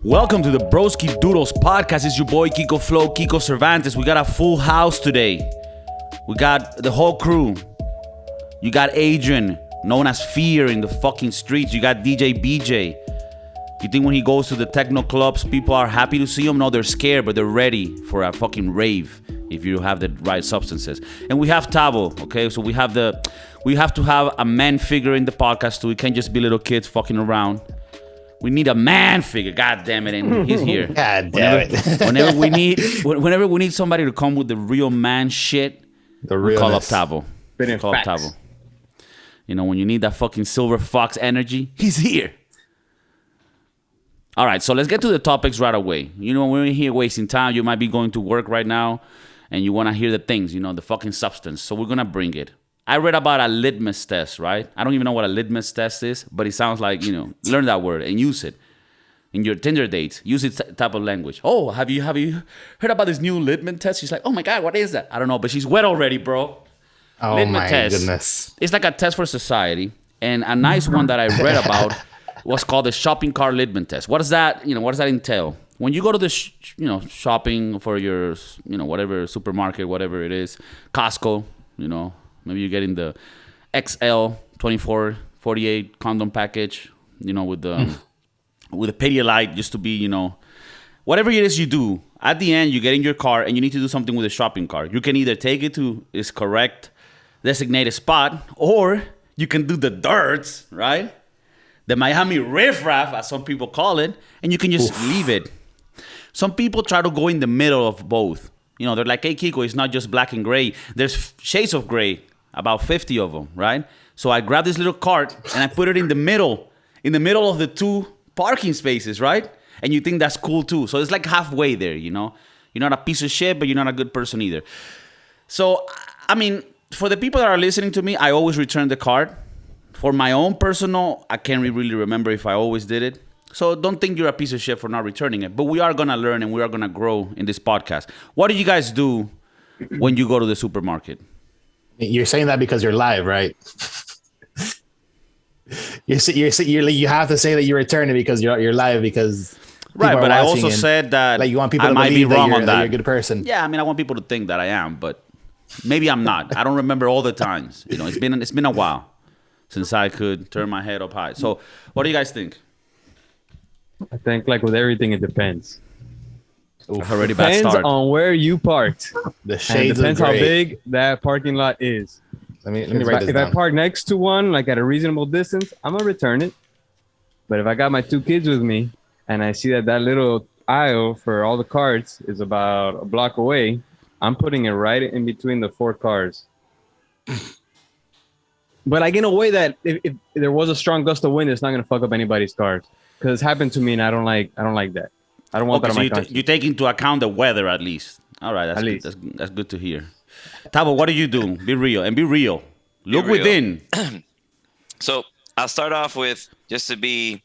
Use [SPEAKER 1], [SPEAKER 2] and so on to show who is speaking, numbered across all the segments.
[SPEAKER 1] Welcome to the Broskiedoodles Podcast. It's your boy KIKO Flow, Kiko Cervantes. We got a full house today. We got the whole crew. You got Adrian, known as Fear in the fucking streets. You got DJ BJ. You think when he goes to the techno clubs, people are happy to see him? No, they're scared, but they're ready for a fucking rave if you have the right substances. And we have Tavo, okay? So we have to have a man figure in the podcast too. We can't just be little kids fucking around. We need a man figure. God damn it, and he's here.
[SPEAKER 2] God damn it.
[SPEAKER 1] whenever we need somebody to come with the real man shit, we call up Tavo. Call up Tavo. You know, when you need that fucking silver fox energy, he's here. All right, so let's get to the topics right away. You know, we're here wasting time. You might be going to work right now, and you want to hear the things, you know, the fucking substance. So we're going to bring it. I read about a litmus test, right? I don't even know what a litmus test is, but it sounds like, you know, learn that word and use it in your Tinder dates. Use it type of language. Oh, have you heard about this new litmus test? She's like, oh my God, what is that? I don't know, but she's wet already, bro.
[SPEAKER 2] Oh
[SPEAKER 1] litmus
[SPEAKER 2] my
[SPEAKER 1] test.
[SPEAKER 2] goodness.
[SPEAKER 1] It's like a test for society. And a nice one that I read about was called the shopping cart litmus test. What does that entail? When you go to the, shopping for your, whatever supermarket, whatever it is, Costco, maybe you're getting the XL 24, 48 condom package, with the Pedialyte just to be, whatever it is you do. At the end, you get in your car and you need to do something with the shopping cart. You can either take it to its correct designated spot, or you can do the dirts, right? The Miami riffraff, as some people call it, and you can just leave it. Some people try to go in the middle of both. They're like, hey, Kiko, it's not just black and gray. There's shades of gray, about 50 of them, right? So I grabbed this little cart and I put it in the middle of the two parking spaces, right? And you think that's cool too. So it's like halfway there, You're not a piece of shit, but you're not a good person either. So, I mean, for the people that are listening to me, I always return the cart. For my own personal, I can't really remember if I always did it. So don't think you're a piece of shit for not returning it. But we are going to learn and we are going to grow in this podcast. What do you guys do when you go to the supermarket?
[SPEAKER 2] You're saying that because you're live, right? you have to say that you return it because you're live because
[SPEAKER 1] right. But I also said that
[SPEAKER 2] like you want people
[SPEAKER 1] I
[SPEAKER 2] to
[SPEAKER 1] might be
[SPEAKER 2] believe
[SPEAKER 1] wrong
[SPEAKER 2] that
[SPEAKER 1] on that.
[SPEAKER 2] you're a good person.
[SPEAKER 1] Yeah, I mean, I want people to think that I am, but maybe I'm not. I don't remember all the times. It's been a while since I could turn my head up high. So what do you guys think?
[SPEAKER 3] I think like with everything, it depends.
[SPEAKER 1] Already bad
[SPEAKER 3] Depends
[SPEAKER 1] start.
[SPEAKER 3] on where you parked.
[SPEAKER 2] The shades
[SPEAKER 3] depends
[SPEAKER 2] of
[SPEAKER 3] how
[SPEAKER 2] gray.
[SPEAKER 3] big that parking lot is.
[SPEAKER 2] Let me write this
[SPEAKER 3] If
[SPEAKER 2] down.
[SPEAKER 3] I park next to one, like at a reasonable distance, I'm gonna return it. But if I got my two kids with me and I see that little aisle for all the carts is about a block away, I'm putting it right in between the four cars. But like in a way that if there was a strong gust of wind, it's not gonna fuck up anybody's cars. Because it's happened to me, and I don't like that. I don't want that on my conscience.
[SPEAKER 1] You take into account the weather at least. All right, that's good. That's good to hear. Tavo, what do you do? Be real and be real. Look within.
[SPEAKER 4] So I'll start off with, just to be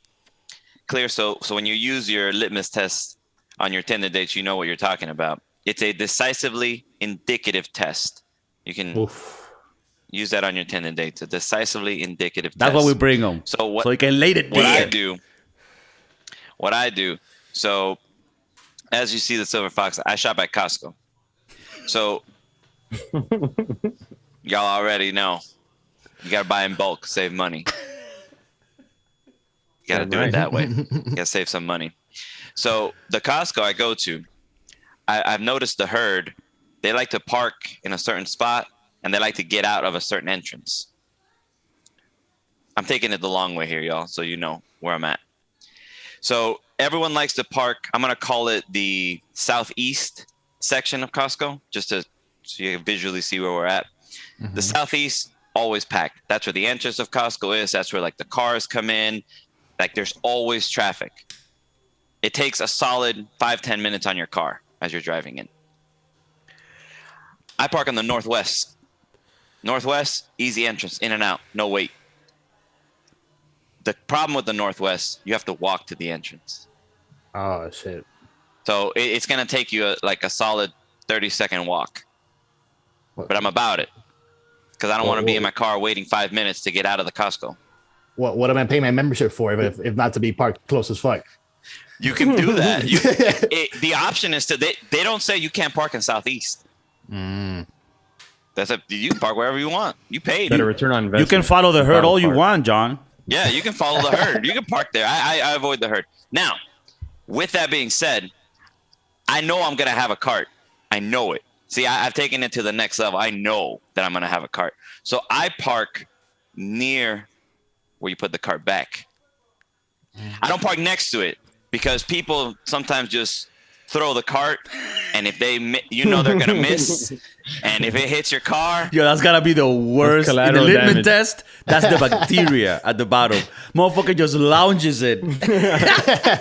[SPEAKER 4] clear. So when you use your litmus test on your Tinder dates, you know what you're talking about. It's a decisively indicative test. You can use that on your Tinder dates. A decisively indicative test.
[SPEAKER 1] That's what we bring them.
[SPEAKER 4] So
[SPEAKER 1] you can lay it down.
[SPEAKER 4] What I do. So as you see the silver fox, I shop at Costco. So y'all already know you gotta buy in bulk, save money. You gotta do it that way. You gotta save some money. So the Costco I go to, I've noticed the herd, they like to park in a certain spot and they like to get out of a certain entrance. I'm taking it the long way here, y'all, so you know where I'm at. So everyone likes to park, I'm going to call it the southeast section of Costco, just so you can visually see where we're at. Mm-hmm. The southeast, always packed. That's where the entrance of Costco is. That's where like the cars come in. Like there's always traffic. It takes a solid 5-10 minutes on your car as you're driving in. I park on the northwest. Northwest, easy entrance, in and out, no wait. The problem with the northwest, you have to walk to the entrance.
[SPEAKER 2] Oh shit!
[SPEAKER 4] So it's gonna take you a solid 30-second walk. But I'm about it because I don't want to be in my car waiting 5 minutes to get out of the Costco.
[SPEAKER 2] What am I paying my membership for if not to be parked close as fuck?
[SPEAKER 4] You can do that. The option is they don't say you can't park in Southeast. That's you can park wherever you want. You paid.
[SPEAKER 3] Better return on investment.
[SPEAKER 1] You can follow the herd all you want, John.
[SPEAKER 4] Yeah, you can follow the herd. You can park there. I avoid the herd. Now, with that being said, I know I'm gonna have a cart. I know it. See, I've taken it to the next level. I know that I'm gonna have a cart. So I park near where you put the cart back. I don't park next to it because people sometimes just throw the cart, and if they, they're gonna miss, and if it hits your car,
[SPEAKER 1] Yo, that's gotta be the worst. In the
[SPEAKER 3] collateral
[SPEAKER 1] Litmus
[SPEAKER 3] damage.
[SPEAKER 1] test, that's the bacteria at the bottom. Motherfucker just lounges it.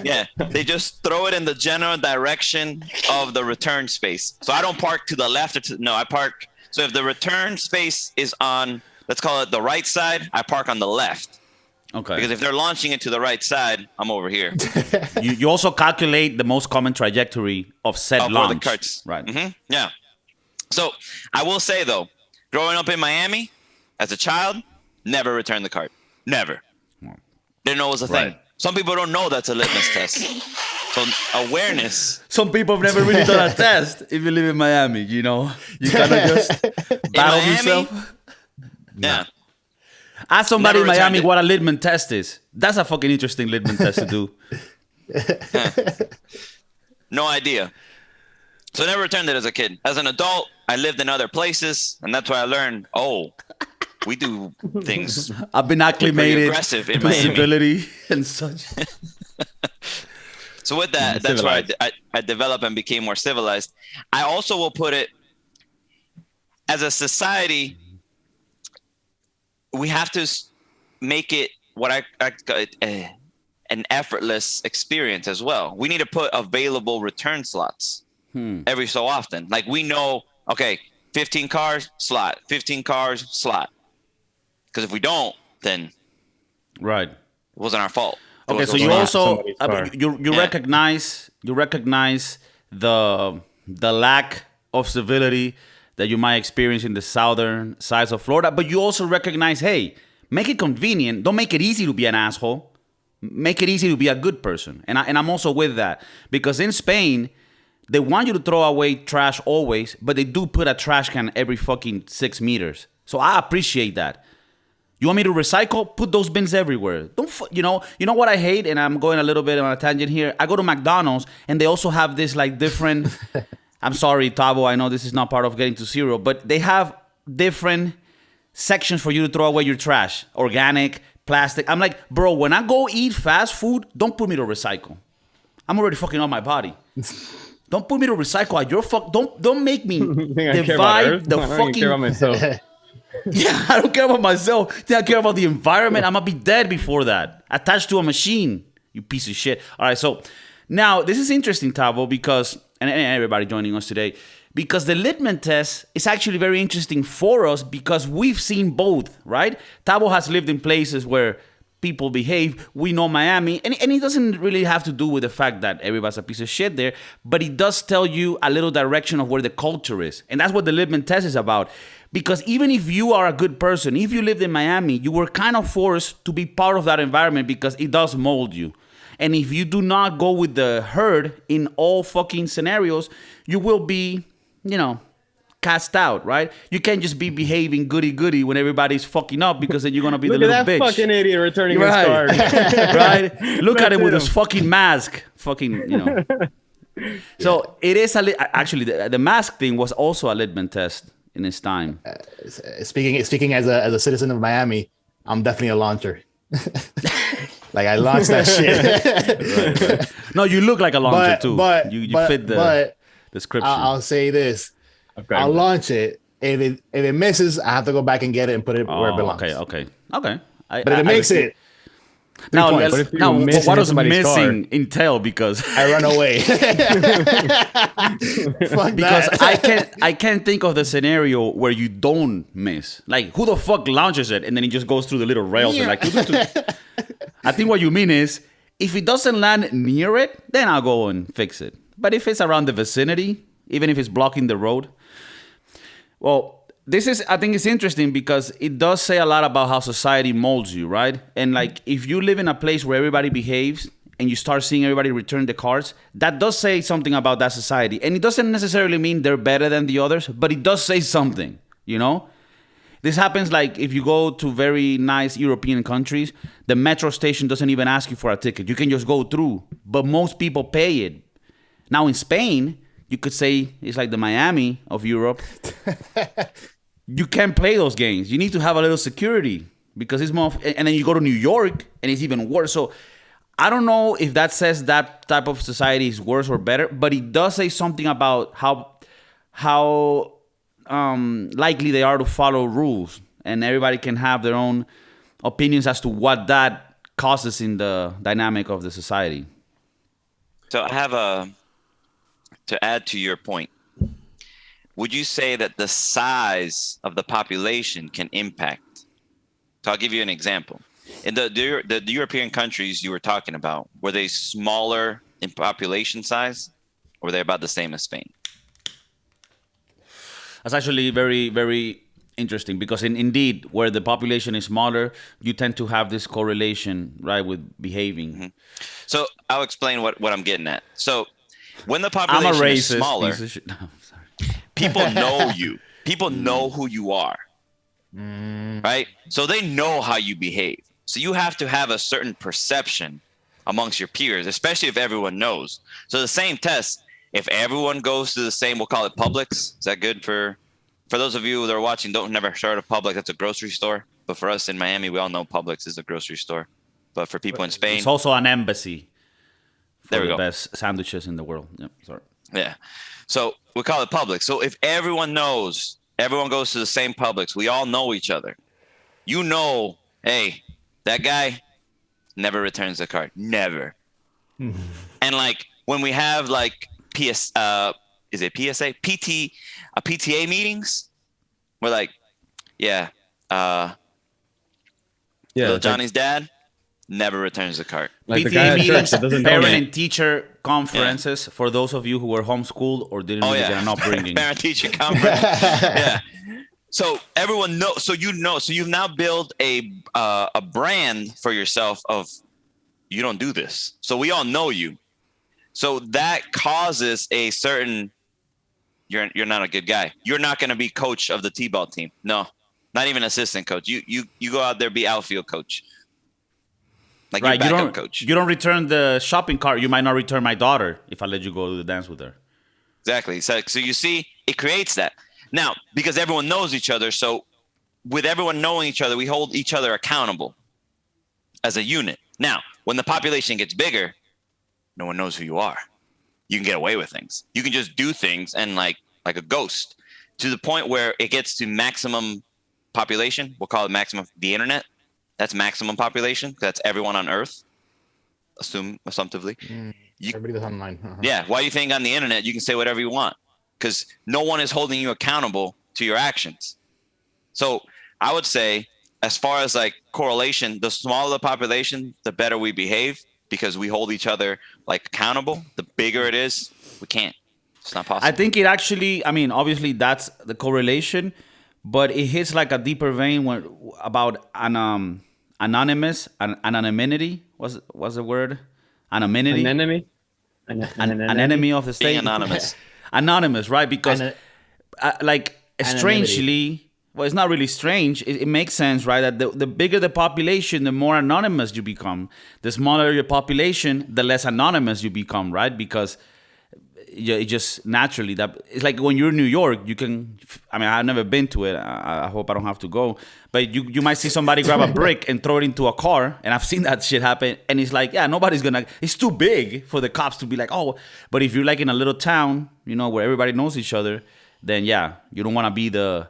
[SPEAKER 4] yeah, they just throw it in the general direction of the return space. So I don't park to the left I park. So if the return space is on, let's call it the right side, I park on the left.
[SPEAKER 1] Okay.
[SPEAKER 4] Because if they're launching it to the right side, I'm over here.
[SPEAKER 1] You also calculate the most common trajectory of said launch.
[SPEAKER 4] The carts.
[SPEAKER 1] Right.
[SPEAKER 4] Mm-hmm. Yeah. So I will say though, growing up in Miami as a child, never returned the cart. Never. Didn't know it was a thing.
[SPEAKER 1] Right.
[SPEAKER 4] Some people don't know that's a litmus test. So awareness.
[SPEAKER 1] Some people have never really done a test if you live in Miami, You kind of just battle
[SPEAKER 4] Miami?
[SPEAKER 1] yourself.
[SPEAKER 4] Yeah.
[SPEAKER 1] Ask somebody in
[SPEAKER 4] Never
[SPEAKER 1] Miami
[SPEAKER 4] returned it.
[SPEAKER 1] what a Libman test is. That's a fucking interesting Libman test to do.
[SPEAKER 4] No idea. So I never returned it as a kid. As an adult, I lived in other places, and that's where I learned, we do things.
[SPEAKER 1] I've been
[SPEAKER 4] Pretty
[SPEAKER 1] acclimated
[SPEAKER 4] aggressive in
[SPEAKER 1] to
[SPEAKER 4] Miami.
[SPEAKER 1] civility and such.
[SPEAKER 4] So with that, that's where I developed and became more civilized. I also will put it, as a society, we have to make it what an effortless experience as well. We need to put available return slots every so often. Like we know, 15 cars, slot, 15 cars, slot. Because if we don't, then
[SPEAKER 1] Right.
[SPEAKER 4] it wasn't our fault.
[SPEAKER 1] Okay, so you
[SPEAKER 3] going on
[SPEAKER 1] also
[SPEAKER 3] somebody's car.
[SPEAKER 1] you recognize the lack of civility that you might experience in the southern sides of Florida, but you also recognize, hey, make it convenient. Don't make it easy to be an asshole. Make it easy to be a good person. And I'm also with that because in Spain, they want you to throw away trash always, but they do put a trash can every fucking 6 meters. So I appreciate that. You want me to recycle? Put those bins everywhere. Don't you know what I hate? And I'm going a little bit on a tangent here. I go to McDonald's and they also have this like different. I'm sorry, Tavo. I know this is not part of getting to zero, but they have different sections for you to throw away your trash, organic, plastic. I'm like, bro, when I go eat fast food, don't put me to recycle. I'm already fucking on my body. Don't put me to recycle. Don't make me divide the
[SPEAKER 3] I don't
[SPEAKER 1] fucking.
[SPEAKER 3] care about myself.
[SPEAKER 1] Yeah, I don't care about myself. I care about the environment. I'm gonna be dead before that. Attached to a machine, you piece of shit. All right, so now this is interesting, Tavo, because and everybody joining us today, because the Litmus test is actually very interesting for us because we've seen both, right? Tavo has lived in places where people behave. We know Miami, and it doesn't really have to do with the fact that everybody's a piece of shit there, but it does tell you a little direction of where the culture is, and that's what the Libman test is about. Because even if you are a good person, if you lived in Miami, you were kind of forced to be part of that environment because it does mold you. And if you do not go with the herd in all fucking scenarios, you will be, cast out, right? You can't just be behaving goody-goody when everybody's fucking up because then you're going to be the little
[SPEAKER 3] Look at that
[SPEAKER 1] bitch.
[SPEAKER 3] fucking idiot returning his
[SPEAKER 1] Right.
[SPEAKER 3] card.
[SPEAKER 1] Right? Look at him with his fucking mask. Fucking, So it is actually, the mask thing was also a Libman test in its time.
[SPEAKER 2] Speaking as a citizen of Miami, I'm definitely a launcher. Like I launched that shit.
[SPEAKER 1] Right. No, you look like a launcher too. You fit the description.
[SPEAKER 2] I'll say this:
[SPEAKER 3] Okay.
[SPEAKER 2] I'll launch it. If it misses, I have to go back and get it and put it where it belongs.
[SPEAKER 1] Okay.
[SPEAKER 2] But if it makes it,
[SPEAKER 1] Now,
[SPEAKER 2] points.
[SPEAKER 3] What if you
[SPEAKER 1] now
[SPEAKER 3] miss
[SPEAKER 1] what does
[SPEAKER 3] somebody's
[SPEAKER 1] missing entail? Because
[SPEAKER 2] I run away. Fuck
[SPEAKER 1] because
[SPEAKER 2] that.
[SPEAKER 1] I can't think of the scenario where you don't miss. Like who the fuck launches it and then he just goes through the little rails and like. I think what you mean is if it doesn't land near it, then I'll go and fix it. But if it's around the vicinity, even if it's blocking the road, well, I think it's interesting because it does say a lot about how society molds you, right? And like if you live in a place where everybody behaves and you start seeing everybody return the cards, that does say something about that society. And it doesn't necessarily mean they're better than the others, but it does say something, you know? This happens like if you go to very nice European countries, the metro station doesn't even ask you for a ticket. You can just go through, but most people pay it. Now in Spain, you could say it's like the Miami of Europe. You can't play those games. You need to have a little security because it's more, and then you go to New York and it's even worse. So I don't know if that says that type of society is worse or better, but it does say something about how likely they are to follow rules, and everybody can have their own opinions as to what that causes in the dynamic of the society.
[SPEAKER 4] So I have to add to your point. Would you say that the size of the population can impact? So I'll give you an example. In the European countries you were talking about, were they smaller in population size, or were they about the same as Spain?
[SPEAKER 1] That's actually very, very interesting because indeed, where the population is smaller, you tend to have this correlation, right, with behaving.
[SPEAKER 4] Mm-hmm. So I'll explain what I'm getting at. So when the
[SPEAKER 1] I'm a
[SPEAKER 4] population is
[SPEAKER 1] racist.
[SPEAKER 4] smaller,
[SPEAKER 1] Piece of shit. No, I'm sorry.
[SPEAKER 4] people know you. People know who you are, right? So they know how you behave. So you have to have a certain perception amongst your peers, especially if everyone knows. So the same test, if everyone goes to the same, we'll call it Publix. Is that good for those of you that are watching? Don't never heard of Publix. That's a grocery store. But for us in Miami, we all know Publix is a grocery store. But for people in Spain,
[SPEAKER 1] It's also an embassy for
[SPEAKER 4] there we
[SPEAKER 1] the
[SPEAKER 4] go.
[SPEAKER 1] best sandwiches in the world. Yep, sorry.
[SPEAKER 4] Yeah. So we call it Publix. So if everyone knows, everyone goes to the same Publix, we all know each other. You know, hey, that guy never returns the card. Never. And like when we have like is it PSA? PTA meetings, we're like, yeah, little Johnny's dad never returns the card.
[SPEAKER 3] Like the
[SPEAKER 1] PTA
[SPEAKER 3] guy at church
[SPEAKER 1] meetings,
[SPEAKER 3] that doesn't
[SPEAKER 1] parent
[SPEAKER 3] donate.
[SPEAKER 1] and teacher conferences for those of you who were homeschooled or didn't really get an upbringing.
[SPEAKER 4] Parent teacher conference. Yeah. So everyone knows. So you know. So you've now built a brand for yourself of you don't do this. So we all know you. So that causes a certain. You're not a good guy. You're not going to be coach of the T-ball team. No, not even assistant coach. You go out there, be outfield coach. Like
[SPEAKER 1] Right,
[SPEAKER 4] your backup coach.
[SPEAKER 1] you don't return the shopping cart. You might not return my daughter if I let you go to the dance with her.
[SPEAKER 4] Exactly. So you see, it creates that. Now, because everyone knows each other, so with everyone knowing each other, we hold each other accountable as a unit. Now, when the population gets bigger, no one knows who you are. You can get away with things. You can just do things and like a ghost to the point where it gets to maximum population. We'll call it maximum the internet. That's maximum population. That's everyone on Earth. Assumptively.
[SPEAKER 2] Everybody that's online.
[SPEAKER 4] Yeah. Why do you think on the internet you can say whatever you want? Because no one is holding you accountable to your actions. So I would say, as far as like correlation, the smaller the population, the better we behave because we hold each other like accountable. The bigger it is, we can't. It's not possible.
[SPEAKER 1] I think it actually, I mean, obviously that's the correlation, but it hits like a deeper vein about anonymity. What's the word? Anonymity.
[SPEAKER 3] An enemy?
[SPEAKER 1] An enemy of the state.
[SPEAKER 4] Being anonymous.
[SPEAKER 1] Anonymous, right? Because like strangely, well, it's not really strange. It makes sense, right? That the bigger the population, the more anonymous you become. The smaller your population, the less anonymous you become, right? Because it just naturally that it's like when you're in New York, you can. I mean, I've never been to it. I hope I don't have to go. But you might see somebody grab a brick and throw it into a car, and I've seen that shit happen. And it's like, yeah, nobody's gonna. It's too big for the cops to be like, oh. But if you're like in a little town, you know, where everybody knows each other, then yeah, you don't want to be the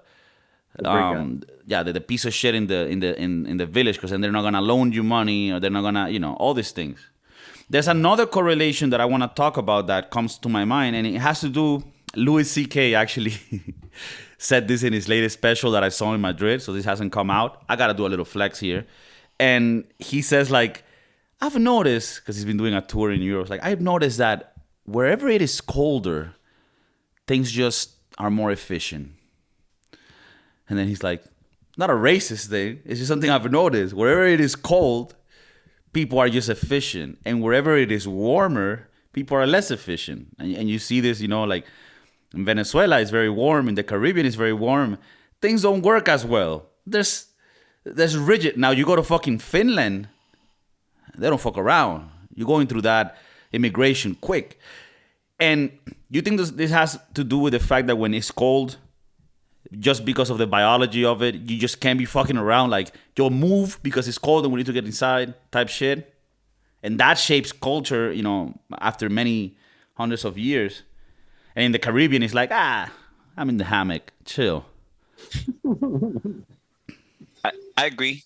[SPEAKER 1] piece of shit in the village, because then they're not gonna loan you money, or they're not gonna, you know, all these things. There's another correlation that I want to talk about that comes to my mind, and it has to do. Louis C.K. actually said this in his latest special that I saw in Madrid, so this hasn't come out. I gotta do a little flex here, and he says like, I've noticed, because he's been doing a tour in Europe, like I've noticed that wherever it is colder, things just are more efficient. And then he's like, not a racist thing. It's just something I've noticed. Wherever it is cold, people are just efficient, and wherever it is warmer, people are less efficient. And you see this, like in Venezuela, it's very warm. In the Caribbean, it's very warm. Things don't work as well. There's rigid. Now you go to fucking Finland, they don't fuck around. You're going through that immigration quick. And you think this has to do with the fact that when it's cold, just because of the biology of it, you just can't be fucking around like, yo, move because it's cold and we need to get inside type shit? And that shapes culture, after many hundreds of years. And in the Caribbean, it's like, I'm in the hammock, chill.
[SPEAKER 4] I agree.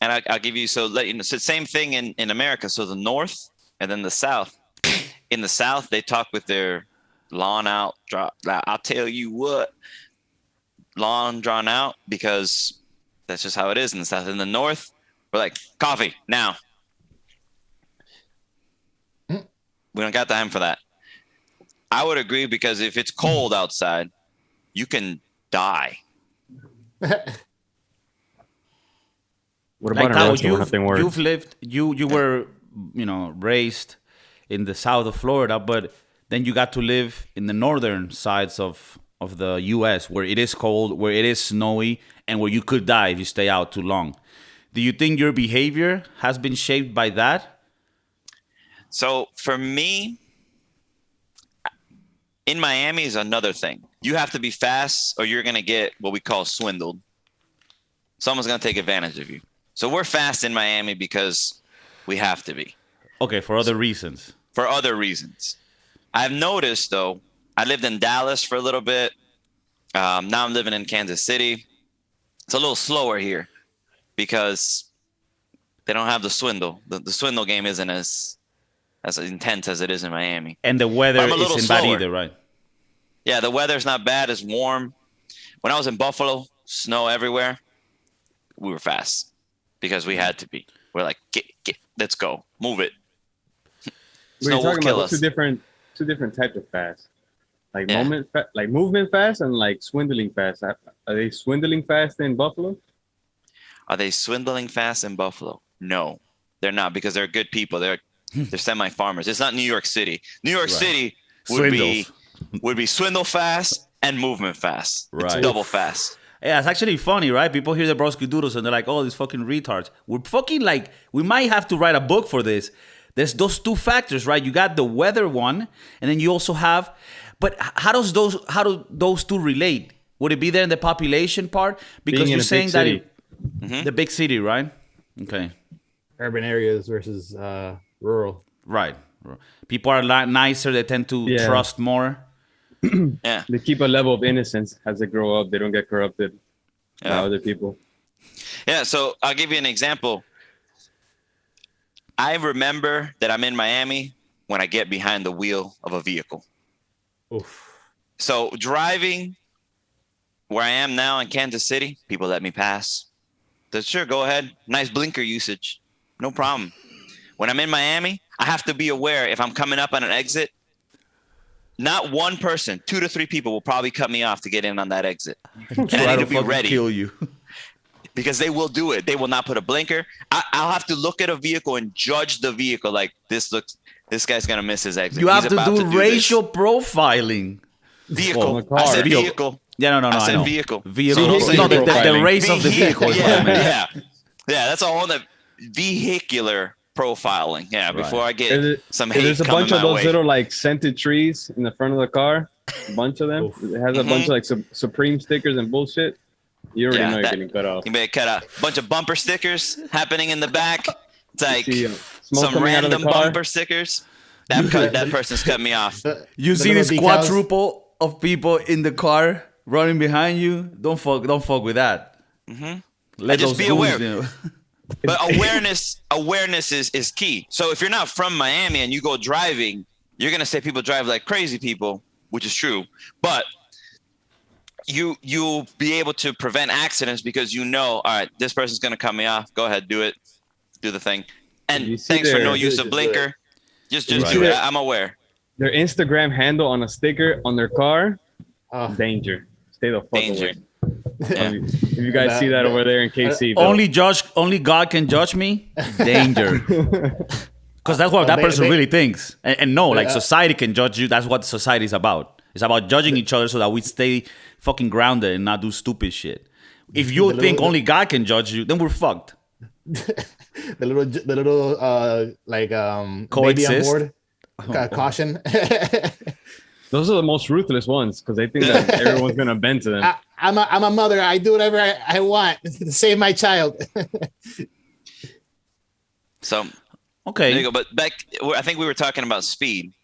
[SPEAKER 4] And I'll give you, so same thing in America. So the North and then the South. In the South, they talk with their lawn out. I'll tell you what, lawn drawn out, because that's just how it is in the South. In the North, we're like, coffee now. We don't got time for that. I would agree, because if it's cold outside, you can die.
[SPEAKER 3] What about
[SPEAKER 1] like
[SPEAKER 3] in nothing works?
[SPEAKER 1] You've lived, you were, raised in the south of Florida, but then you got to live in the northern sides of the U.S., where it is cold, where it is snowy, and where you could die if you stay out too long. Do you think your behavior has been shaped by that?
[SPEAKER 4] So for me, in Miami is another thing. You have to be fast or you're going to get what we call swindled. Someone's going to take advantage of you. So we're fast in Miami because we have to be.
[SPEAKER 1] Okay, for other reasons.
[SPEAKER 4] For other reasons. I've noticed, though, I lived in Dallas for a little bit. Now I'm living in Kansas City. It's a little slower here because they don't have the swindle. The swindle game isn't as intense as it is in Miami.
[SPEAKER 1] And the weather isn't bad either, right?
[SPEAKER 4] Yeah, the weather's not bad. It's warm. When I was in Buffalo, snow everywhere. We were fast because we had to be. We're like, get, let's go, move it.
[SPEAKER 3] We're talking about two different types of fast, like movement fast and like swindling fast. Are they swindling fast in Buffalo?
[SPEAKER 4] Are they swindling fast in Buffalo? No, they're not, because they're good people. They're semi-farmers. It's not New York City. New York City would be swindle fast and movement fast. Right. It's double fast.
[SPEAKER 1] Yeah, it's actually funny, right? People hear the Broskiedoodles and they're like, oh, these fucking retards. We're fucking like, we might have to write a book for this. There's those two factors, right? You got the weather one, and then you also have, but how do those two relate? Would it be there in the population part? Because you're saying that the big city, right? Okay.
[SPEAKER 2] Urban areas versus rural.
[SPEAKER 1] Right. People are a lot nicer. They tend to trust more.
[SPEAKER 4] Yeah.
[SPEAKER 3] They keep a level of innocence as they grow up. They don't get corrupted by other people.
[SPEAKER 4] Yeah. So I'll give you an example. I remember that I'm in Miami when I get behind the wheel of a vehicle.
[SPEAKER 2] Oof.
[SPEAKER 4] So driving where I am now in Kansas City, people let me pass. Sure, go ahead. Nice blinker usage. No problem. When I'm in Miami, I have to be aware if I'm coming up on an exit, not one person, 2 to 3 people will probably cut me off to get in on that exit. And I need to be ready. Kill you. Because they will do it. They will not put a blinker. I'll have to look at a vehicle and judge the vehicle like this guy's going to miss his exit.
[SPEAKER 1] You have to do racial profiling.
[SPEAKER 4] Vehicle. I said vehicle.
[SPEAKER 1] Yeah, no.
[SPEAKER 4] I said vehicle.
[SPEAKER 1] Vehicle. No, the race of the vehicle.
[SPEAKER 4] Yeah, that's all on the vehicular profiling. Yeah, before I get some hate.
[SPEAKER 3] There's a bunch of those little like scented trees in the front of the car. A bunch of them. It has a bunch of like Supreme stickers and bullshit. You already know you're getting cut off.
[SPEAKER 4] You better cut a bunch of bumper stickers happening in the back. It's like some random bumper stickers. That person's cut me off.
[SPEAKER 1] You see this quadruple of people in the car running behind you? Don't fuck with that. Let
[SPEAKER 4] just be aware. But awareness is key. So if you're not from Miami and you go driving, you're gonna say people drive like crazy people, which is true. But you'll be able to prevent accidents because all right, this person's gonna cut me off. Go ahead, do it, do the thing. And thanks for no use of blinker. Just do it. I'm aware.
[SPEAKER 3] Their Instagram handle on a sticker on their car. Danger. Stay the fuck away. If you guys see that over there in KC,
[SPEAKER 1] Only God can judge me. Danger. Because that's what that person really thinks. And no, like society can judge you. That's what society is about. It's about judging each other so that we stay fucking grounded and not do stupid shit. If you think only God can judge you, then we're fucked.
[SPEAKER 2] the little baby on board caution.
[SPEAKER 3] Those are the most ruthless ones because they think that everyone's gonna bend to them.
[SPEAKER 2] I'm a mother. I do whatever I want to save my child.
[SPEAKER 4] So
[SPEAKER 1] okay,
[SPEAKER 4] there you go. But I think we were talking about speed,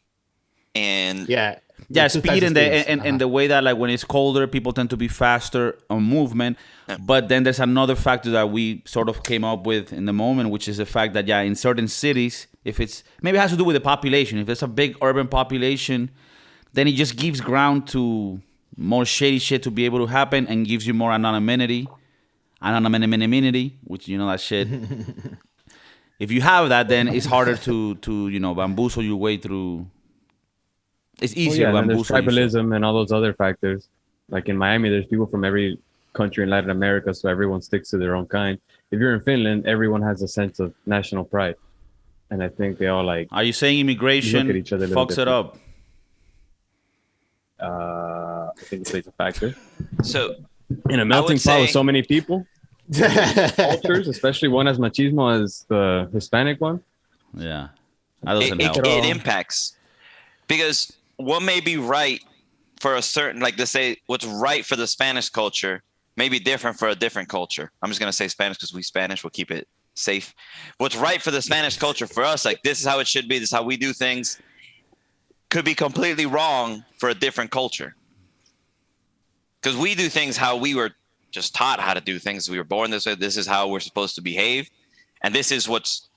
[SPEAKER 4] and
[SPEAKER 1] speed and the way that like when it's colder, people tend to be faster on movement. Yeah. But then there's another factor that we sort of came up with in the moment, which is the fact that in certain cities, if it's maybe it has to do with the population. If there's a big urban population, then it just gives ground to more shady shit to be able to happen and gives you more anonymity, which you know that shit. If you have that, then it's harder to bamboozle your way through. It's easier to bamboozle.
[SPEAKER 3] There's tribalism and all those other factors. Like in Miami, there's people from every country in Latin America, so everyone sticks to their own kind. If you're in Finland, everyone has a sense of national pride, and I think they all like.
[SPEAKER 1] Are you saying immigration fucks it up?
[SPEAKER 3] I think it plays a factor.
[SPEAKER 4] So,
[SPEAKER 3] in a melting pot with so many people, cultures, especially one as machismo as the Hispanic one.
[SPEAKER 1] Yeah, that doesn't help.
[SPEAKER 4] It impacts because what may be right for a certain, like to say, what's right for the Spanish culture may be different for a different culture. I'm just gonna say Spanish because we Spanish. We'll keep it safe. What's right for the Spanish culture for us, like this is how it should be. This is how we do things. Could be completely wrong for a different culture. Because we do things how we were just taught how to do things. We were born this way. This is how we're supposed to behave. And this is what's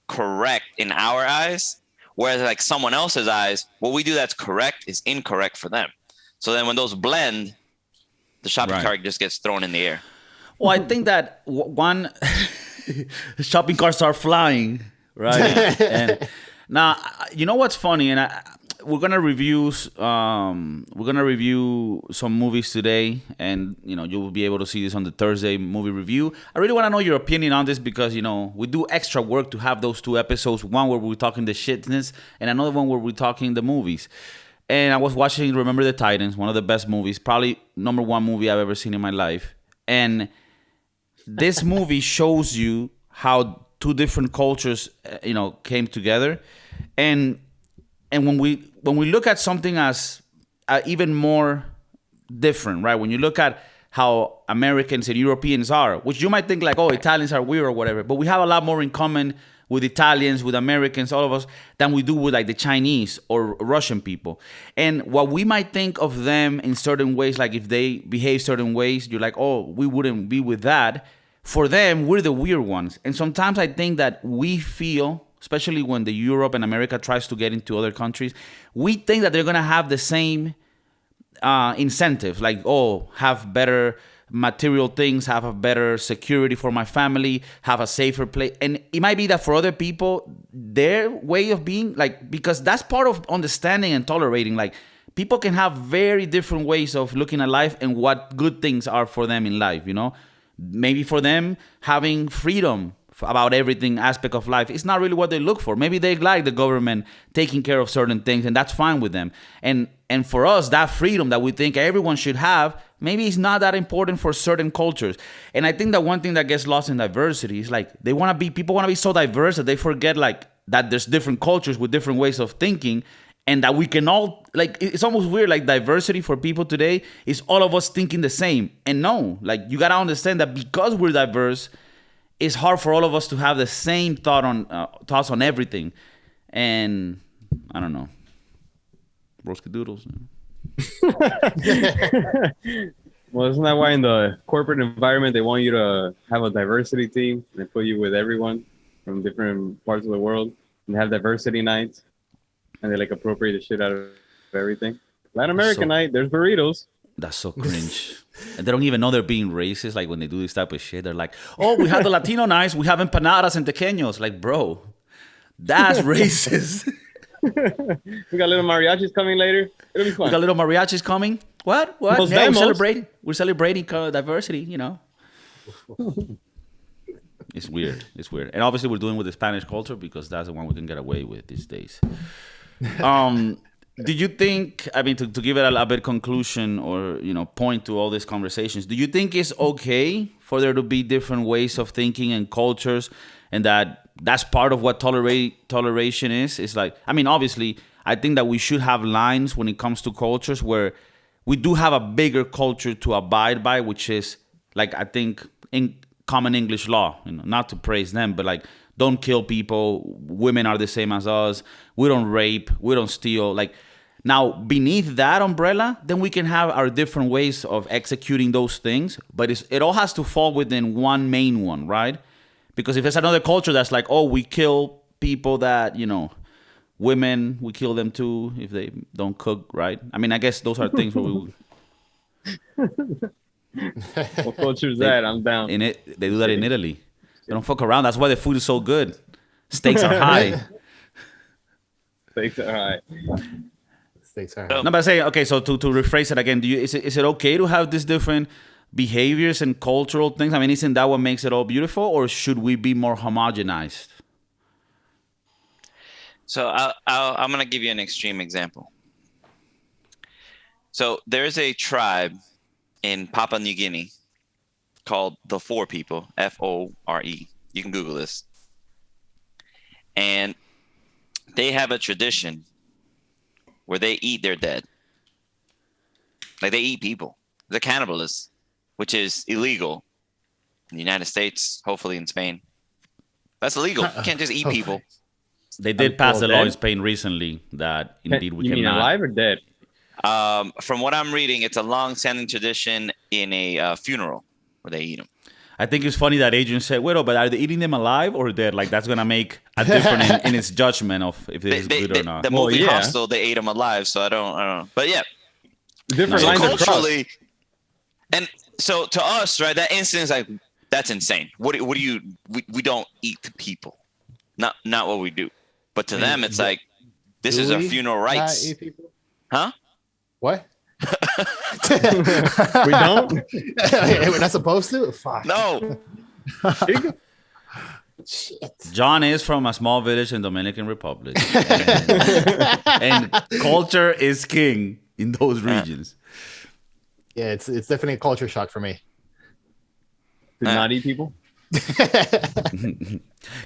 [SPEAKER 4] correct in our eyes. Whereas like someone else's eyes, what we do that's correct is incorrect for them. So then when those blend, the shopping cart just gets thrown in the air.
[SPEAKER 1] Well, I think that one, shopping carts start flying, right? And now, you know what's funny? And we're gonna review some movies today, and you will be able to see this on the Thursday movie review. I really want to know your opinion on this because we do extra work to have those two episodes. One where we're talking the shitness, and another one where we're talking the movies. And I was watching Remember the Titans, one of the best movies, probably number one movie I've ever seen in my life. And this movie shows you how two different cultures, came together, and when we look at something as even more different, right? When you look at how Americans and Europeans are, which you might think like, oh, Italians are weird or whatever, but we have a lot more in common with Italians, with Americans, all of us, than we do with like the Chinese or Russian people. And what we might think of them in certain ways, like if they behave certain ways, you're like, oh, we wouldn't be with that. For them, we're the weird ones. And sometimes I think that we feel, especially when the Europe and America tries to get into other countries, we think that they're going to have the same incentives, like, oh, have better material things, have a better security for my family, have a safer place. And it might be that for other people, their way of being, like, because that's part of understanding and tolerating, like, people can have very different ways of looking at life and what good things are for them in life, Maybe for them, having freedom about everything aspect of life, it's not really what they look for. Maybe they like the government taking care of certain things, and that's fine with them. And for us, that freedom that we think everyone should have, maybe it's not that important for certain cultures. And I think that one thing that gets lost in diversity is like people want to be so diverse that they forget like that there's different cultures with different ways of thinking, and that we can all, like, it's almost weird, like diversity for people today is all of us thinking the same. And no, like, you got to understand that because we're diverse, it's hard for all of us to have the same thoughts on everything. And I don't know. Broskiedoodles.
[SPEAKER 3] Well, isn't that why in the corporate environment they want you to have a diversity team and put you with everyone from different parts of the world and have diversity nights, and they like appropriate the shit out of everything? Latin American night, there's burritos.
[SPEAKER 1] That's so cringe. And they don't even know they're being racist. Like when they do this type of shit, they're like, oh, we have the Latino nights, we have empanadas and tequeños. Like, bro, that's racist.
[SPEAKER 3] We got little mariachis coming later. It'll be fun.
[SPEAKER 1] We got little mariachis coming. What?
[SPEAKER 3] Those
[SPEAKER 1] Yeah, we're
[SPEAKER 3] demos.
[SPEAKER 1] celebrating. We're celebrating diversity. You know. It's weird. It's weird. And obviously, we're doing with the Spanish culture because that's the one we can get away with these days. Did you think? I mean, to give it a bit conclusion or point to all these conversations. Do you think it's okay for there to be different ways of thinking and cultures, and that's part of what toleration is? It's like, I mean, obviously, I think that we should have lines when it comes to cultures where we do have a bigger culture to abide by, which is like, I think in common English law, not to praise them, but like, don't kill people. Women are the same as us. We don't rape. We don't steal. Like, now beneath that umbrella, then we can have our different ways of executing those things. But it all has to fall within one main one, right? Because if there's another culture that's like, oh, we kill people that, women, we kill them too if they don't cook, right? I mean, I guess those are things where we...
[SPEAKER 3] What culture is that? I'm down.
[SPEAKER 1] They do that in Italy. They don't fuck around. That's why the food is so good. Stakes are high.
[SPEAKER 3] Stakes are high.
[SPEAKER 2] Stakes are
[SPEAKER 1] No, but I say, okay, so to rephrase it again, is it okay to have these different behaviors and cultural things? I mean, isn't that what makes it all beautiful, or should we be more homogenized?
[SPEAKER 4] So I'm going to give you an extreme example. So there's a tribe in Papua New Guinea called the Fore people, Fore. You can Google this. And they have a tradition where they eat their dead. Like, they eat people. They're cannibalists, which is illegal in the United States, hopefully in Spain. That's illegal. You can't just eat people.
[SPEAKER 1] They did pass the law in Spain recently that indeed we
[SPEAKER 3] cannot. You mean alive or dead?
[SPEAKER 4] From what I'm reading, it's a long-standing tradition in a funeral where they eat them.
[SPEAKER 1] I think it's funny that Adrian said, "Well, but are they eating them alive or dead?" Like, that's gonna make a difference in its judgment of if it is good or not.
[SPEAKER 4] The movie Hostel, they ate them alive, so I don't know. But yeah,
[SPEAKER 3] different lines
[SPEAKER 4] culturally, and so to us, right? That instance, like, that's insane. What do you? We don't eat people, not what we do. But to them, it's like, this is our funeral rites.
[SPEAKER 2] Eat people?
[SPEAKER 4] Huh?
[SPEAKER 2] What?
[SPEAKER 3] We don't?
[SPEAKER 2] We're not supposed to? Fuck.
[SPEAKER 4] No.
[SPEAKER 2] Shit.
[SPEAKER 1] John is from a small village in Dominican Republic, and culture is king in those regions.
[SPEAKER 2] Yeah, it's definitely a culture shock for me.
[SPEAKER 3] Did not eat people?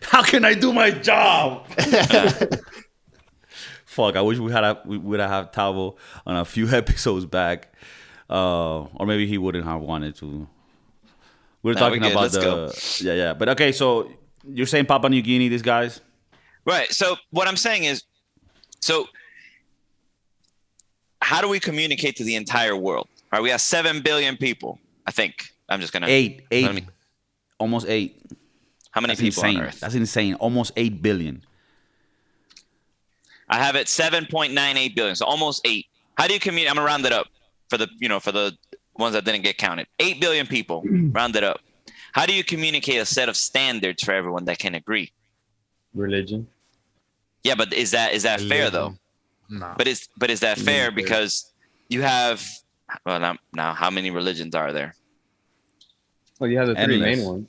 [SPEAKER 1] How can I do my job? Fuck! I wish we would have Tavo on a few episodes back, or maybe he wouldn't have wanted to. We're talking about yeah. But okay, so you're saying Papua New Guinea, these guys,
[SPEAKER 4] right? So what I'm saying is, so how do we communicate to the entire world? All right, we have 7 billion people. I think I'm just gonna
[SPEAKER 1] almost 8.
[SPEAKER 4] How many people
[SPEAKER 1] insane.
[SPEAKER 4] on Earth?
[SPEAKER 1] That's insane. Almost 8 billion.
[SPEAKER 4] I have it 7.98 billion, so almost 8. How do you communicate? I'm gonna round it up for the ones that didn't get counted. 8 billion people, round it up. How do you communicate a set of standards for everyone that can agree?
[SPEAKER 3] Religion.
[SPEAKER 4] Yeah, but is that fair though?
[SPEAKER 2] No.
[SPEAKER 4] But is that fair because you have now how many religions are there?
[SPEAKER 3] Well, you have the 3 main ones.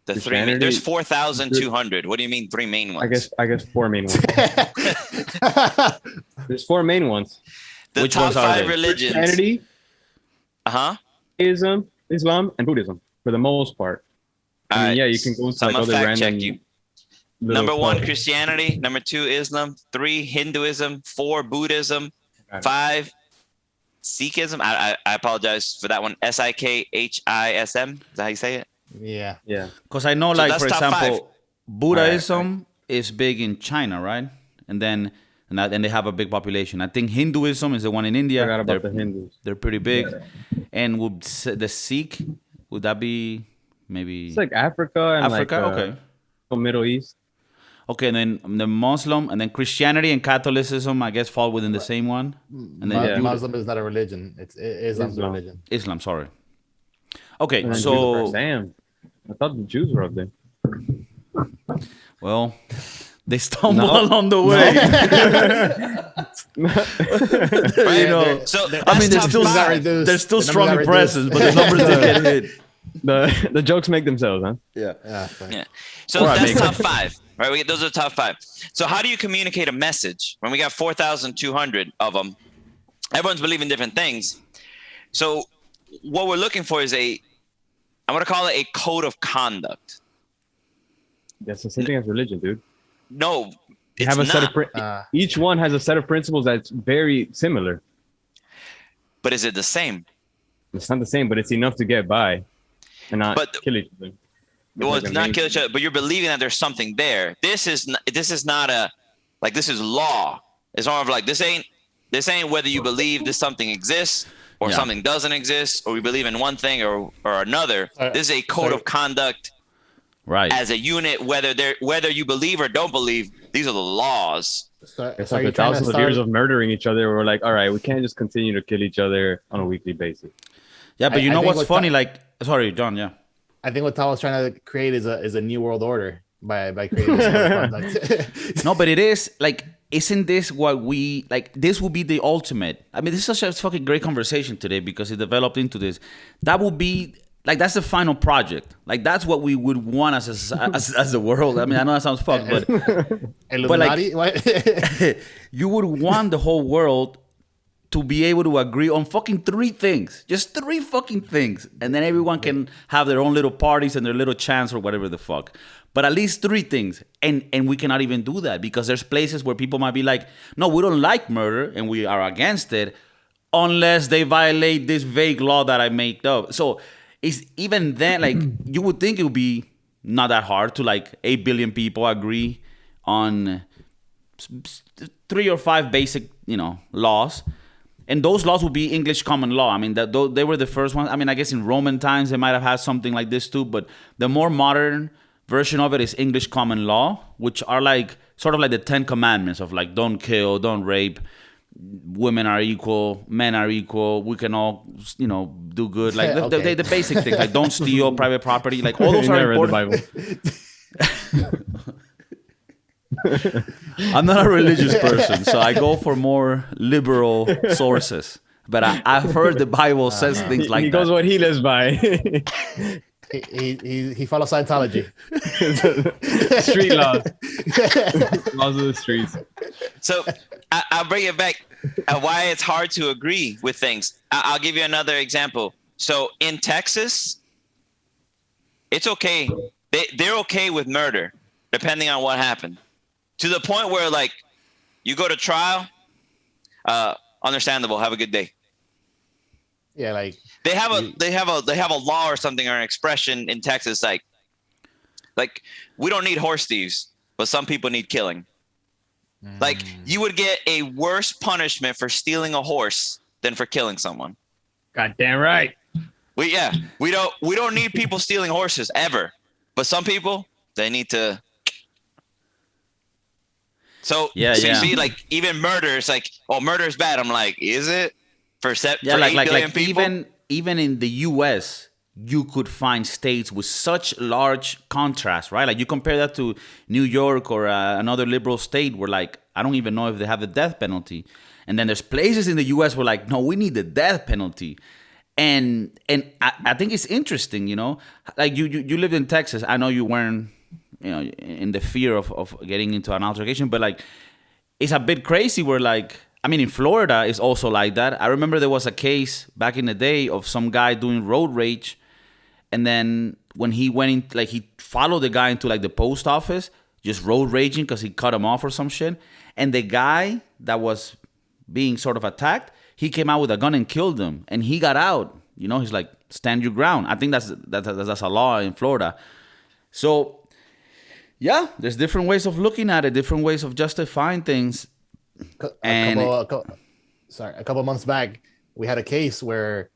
[SPEAKER 4] The 3 there's 4,200. What do you mean 3 main ones?
[SPEAKER 3] I guess 4 main ones. There's 4 main ones.
[SPEAKER 4] Which top ones 5 religions?
[SPEAKER 3] Christianity,
[SPEAKER 4] Islam,
[SPEAKER 3] and Buddhism for the most part. I mean, you can go to other
[SPEAKER 4] fact
[SPEAKER 3] random.
[SPEAKER 4] Check you. Number 1, Christianity. Number 2, Islam. 3, Hinduism. 4, Buddhism. 5, Sikhism. I apologize for that one. Sikhism. Is that how you say it?
[SPEAKER 2] Yeah.
[SPEAKER 1] Because I know, like, for example, Buddhism is big in China, right? And then they have a big population. I think Hinduism is the one in India.
[SPEAKER 3] I forgot about the Hindus.
[SPEAKER 1] They're pretty big. Yeah. And would the Sikh, would that be maybe?
[SPEAKER 3] It's like Africa and
[SPEAKER 1] okay.
[SPEAKER 3] Middle East.
[SPEAKER 1] Okay, and then the Muslim, and then Christianity and Catholicism, I guess, fall within the same one. And then
[SPEAKER 2] Muslim is not a religion. It's Islam's a religion.
[SPEAKER 1] Islam, sorry. Okay,
[SPEAKER 3] so damn, I thought the Jews were up there.
[SPEAKER 1] Well, They stumble along the way. You know,
[SPEAKER 4] So
[SPEAKER 1] I mean,
[SPEAKER 4] that's top five.
[SPEAKER 1] there's still
[SPEAKER 2] The
[SPEAKER 1] strong
[SPEAKER 2] numbers got
[SPEAKER 1] impressions, but the numbers did get hit.
[SPEAKER 3] The jokes make themselves, huh?
[SPEAKER 1] Yeah.
[SPEAKER 4] Yeah. So that's top five, right? Those are top five. So how do you communicate a message when we got 4,200 of them? Everyone's believing different things. So what we're looking for is I want to call it a code of conduct.
[SPEAKER 3] That's the same thing as religion, dude.
[SPEAKER 4] No,
[SPEAKER 3] You
[SPEAKER 4] it's
[SPEAKER 3] have a set
[SPEAKER 4] not.
[SPEAKER 3] of each one has a set of principles that's very similar.
[SPEAKER 4] But is it the same?
[SPEAKER 3] It's not the same, but it's enough to get by and not kill each other.
[SPEAKER 4] Well, it's not kill each other, but you're believing that there's something there. This is not a like this is law. It's more of like this ain't whether you believe this something exists or something doesn't exist, or we believe in one thing or another. This is a code of conduct.
[SPEAKER 1] Right.
[SPEAKER 4] As a unit, whether you believe or don't believe, these are the laws.
[SPEAKER 3] It's after thousands of years of murdering each other, we're like, all right, we can't just continue to kill each other on a weekly basis.
[SPEAKER 1] Yeah, but you know what's funny? Sorry, John. Yeah.
[SPEAKER 2] I think what Tal was trying to create is a new world order by creating this conduct.
[SPEAKER 1] No, but it is like, isn't this what we like? This would be the ultimate. I mean, this is such a fucking great conversation today because it developed into this. That would be. Like, that's the final project. Like, that's what we would want as the world. I mean, I know that sounds fucked, but
[SPEAKER 2] Illuminati?
[SPEAKER 1] Like, you would want the whole world to be able to agree on fucking 3 things. Just 3 fucking things. And then everyone can have their own little parties and their little chants or whatever the fuck. But at least 3 things. And we cannot even do that because there's places where people might be like, no, we don't like murder and we are against it unless they violate this vague law that I made up. So it's even then, like, you would think it would be not that hard to, like, 8 billion people agree on 3 or 5 basic, laws. And those laws would be English common law. I mean, they were the first ones. I mean, I guess in Roman times, they might have had something like this too. But the more modern version of it is English common law, which are like sort of like the 10 commandments of like, don't kill, don't rape. Women are equal, men are equal. We can all, do good. Like the basic things, like don't steal private property. Like all those are important. I'm not a religious person, so I go for more liberal sources. But I've heard the Bible says things like that.
[SPEAKER 3] He goes what he lives by.
[SPEAKER 2] He follows Scientology.
[SPEAKER 3] Street laws. Laws of the streets.
[SPEAKER 4] So I'll bring it back why it's hard to agree with things. I'll give you another example. So in Texas, it's okay. They're okay with murder, depending on what happened. To the point where, like, you go to trial, understandable. Have a good day.
[SPEAKER 2] Yeah, like
[SPEAKER 4] they have a law or something or an expression in Texas like we don't need horse thieves, but some people need killing. Like you would get a worse punishment for stealing a horse than for killing someone.
[SPEAKER 3] Goddamn right.
[SPEAKER 4] We don't need people stealing horses ever, but some people they need to. So you see, like even murder, it's like, oh, murder is bad. I'm like, is it? For 8 billion people?
[SPEAKER 1] Even in the U.S., you could find states with such large contrast, right? Like you compare that to New York or another liberal state where, like, I don't even know if they have the death penalty. And then there's places in the U.S. where, like, no, we need the death penalty. And I think it's interesting, like you lived in Texas. I know you weren't, in the fear of getting into an altercation, but like it's a bit crazy where, like, I mean, in Florida, it's also like that. I remember there was a case back in the day of some guy doing road rage. And then when he went in, like, he followed the guy into, like, the post office, just road raging because he cut him off or some shit. And the guy that was being sort of attacked, he came out with a gun and killed him. And he got out. He's like, stand your ground. I think that's a law in Florida. So, yeah, there's different ways of looking at it, different ways of justifying things.
[SPEAKER 2] A couple months back, we had a case where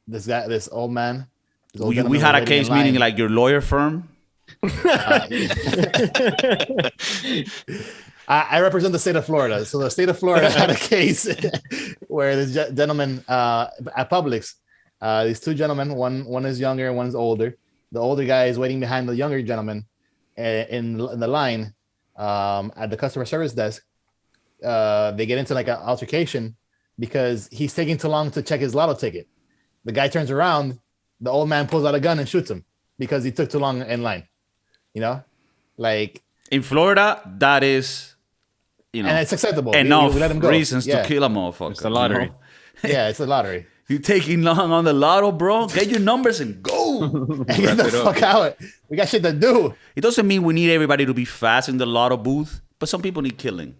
[SPEAKER 2] this old man.
[SPEAKER 1] We had a case, meaning like your lawyer firm.
[SPEAKER 2] I represent the state of Florida, so the state of Florida had a case where this gentleman at Publix, these 2 gentlemen, one is younger, one is older. The older guy is waiting behind the younger gentleman in the line. at the customer service desk. They get into like an altercation because he's taking too long to check his lotto ticket. The guy turns around, the old man pulls out a gun and shoots him because he took too long in line. You know, like
[SPEAKER 1] in Florida, that is,
[SPEAKER 2] and it's acceptable.
[SPEAKER 1] Enough
[SPEAKER 2] we let him go.
[SPEAKER 1] reasons to kill a motherfucker.
[SPEAKER 3] It's a lottery.
[SPEAKER 1] You know?
[SPEAKER 2] Yeah, it's a lottery.
[SPEAKER 1] You taking long on the lotto, bro? Get your numbers and go.
[SPEAKER 2] Get the fuck out. We got shit to do.
[SPEAKER 1] It doesn't mean we need everybody to be fast in the lotto booth, but some people need killing.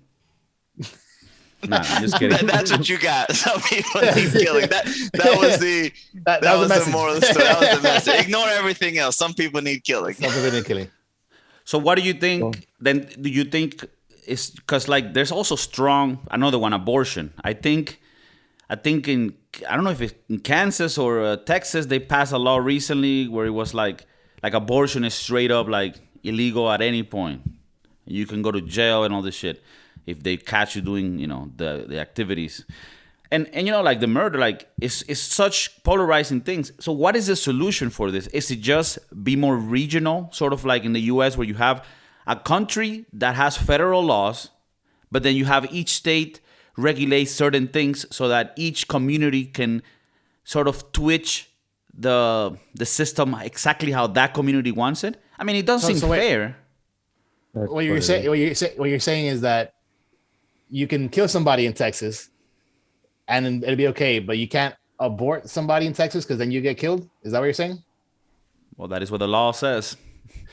[SPEAKER 1] Nah, I'm just kidding.
[SPEAKER 4] That's what you got. Some people need killing. That was the
[SPEAKER 2] that was
[SPEAKER 4] the moral of the story. That was the message. Ignore everything else. Some people need killing.
[SPEAKER 2] Some people need killing.
[SPEAKER 1] So what do you think? Then do you think it's because like there's also strong another one, abortion. I think in I don't know if it's in Kansas or Texas they passed a law recently where it was like abortion is straight up like illegal at any point. You can go to jail and all this shit if they catch you doing, you know, the activities. And you know, like the murder, like it's such polarizing things. So what is the solution for this? Is it just be more regional, sort of like in the US where you have a country that has federal laws, but then you have each state regulate certain things so that each community can sort of twitch the system exactly how that community wants it? I mean, it doesn't seem fair.
[SPEAKER 2] What you're saying is that you can kill somebody in Texas and it'll be okay, but you can't abort somebody in Texas because then you get killed? Is that what you're saying?
[SPEAKER 1] Well, that is what the law says.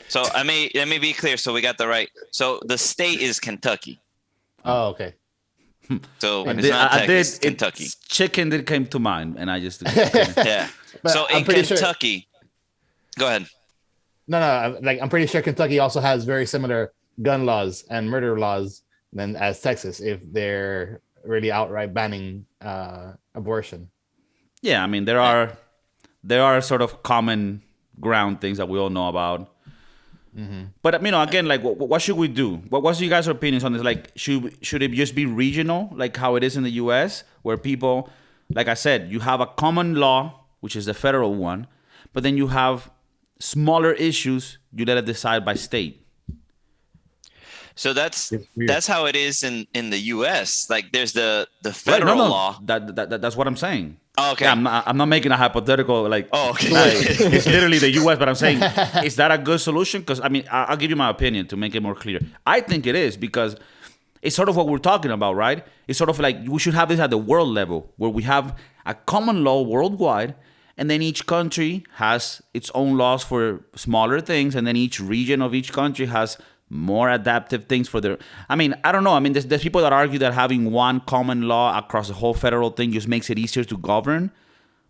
[SPEAKER 4] So let me be clear. So we got the right. So the state is Kentucky.
[SPEAKER 2] Oh, okay.
[SPEAKER 4] So it's not Texas, Kentucky.
[SPEAKER 1] Chicken that came to mind, and I just
[SPEAKER 4] yeah. So in Kentucky, go ahead.
[SPEAKER 2] No. Like I'm pretty sure Kentucky also has very similar gun laws and murder laws than as Texas if they're really outright banning abortion.
[SPEAKER 1] Yeah, I mean there are sort of common ground things that we all know about. Mm-hmm. But you know, again, like what should we do? What's your guys' opinions on this? Like, should it just be regional, like how it is in the U.S., where people, like I said, you have a common law, which is the federal one, but then you have smaller issues you let it decide by state.
[SPEAKER 4] So that's how it is in the U.S. Like there's the federal law.
[SPEAKER 1] That's what I'm saying.
[SPEAKER 4] Oh, okay.
[SPEAKER 1] Yeah, I'm not making a hypothetical like.
[SPEAKER 4] Oh, okay.
[SPEAKER 1] Like, it's literally the U.S. But I'm saying, is that a good solution? Because I mean, I'll give you my opinion to make it more clear. I think it is because it's sort of what we're talking about, right? It's sort of like we should have this at the world level where we have a common law worldwide, and then each country has its own laws for smaller things, and then each region of each country has more adaptive things for their. I mean, I don't know. I mean, there's people that argue that having one common law across the whole federal thing just makes it easier to govern.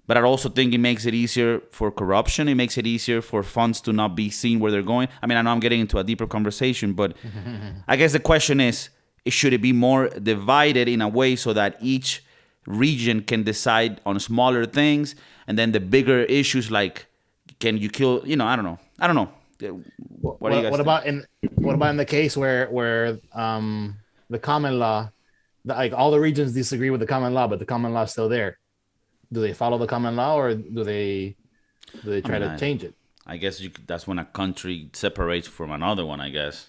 [SPEAKER 1] But I also think it makes it easier for corruption. It makes it easier for funds to not be seen where they're going. I mean, I know I'm getting into a deeper conversation, but I guess the question is, should it be more divided in a way so that each region can decide on smaller things, and then the bigger issues like, can you kill? You know, I don't know. What
[SPEAKER 2] about in the case where the common law, like all the regions disagree with the common law, but the common law is still there? Do they follow the common law, or do they try to change it?
[SPEAKER 1] I guess that's when a country separates from another one, I guess.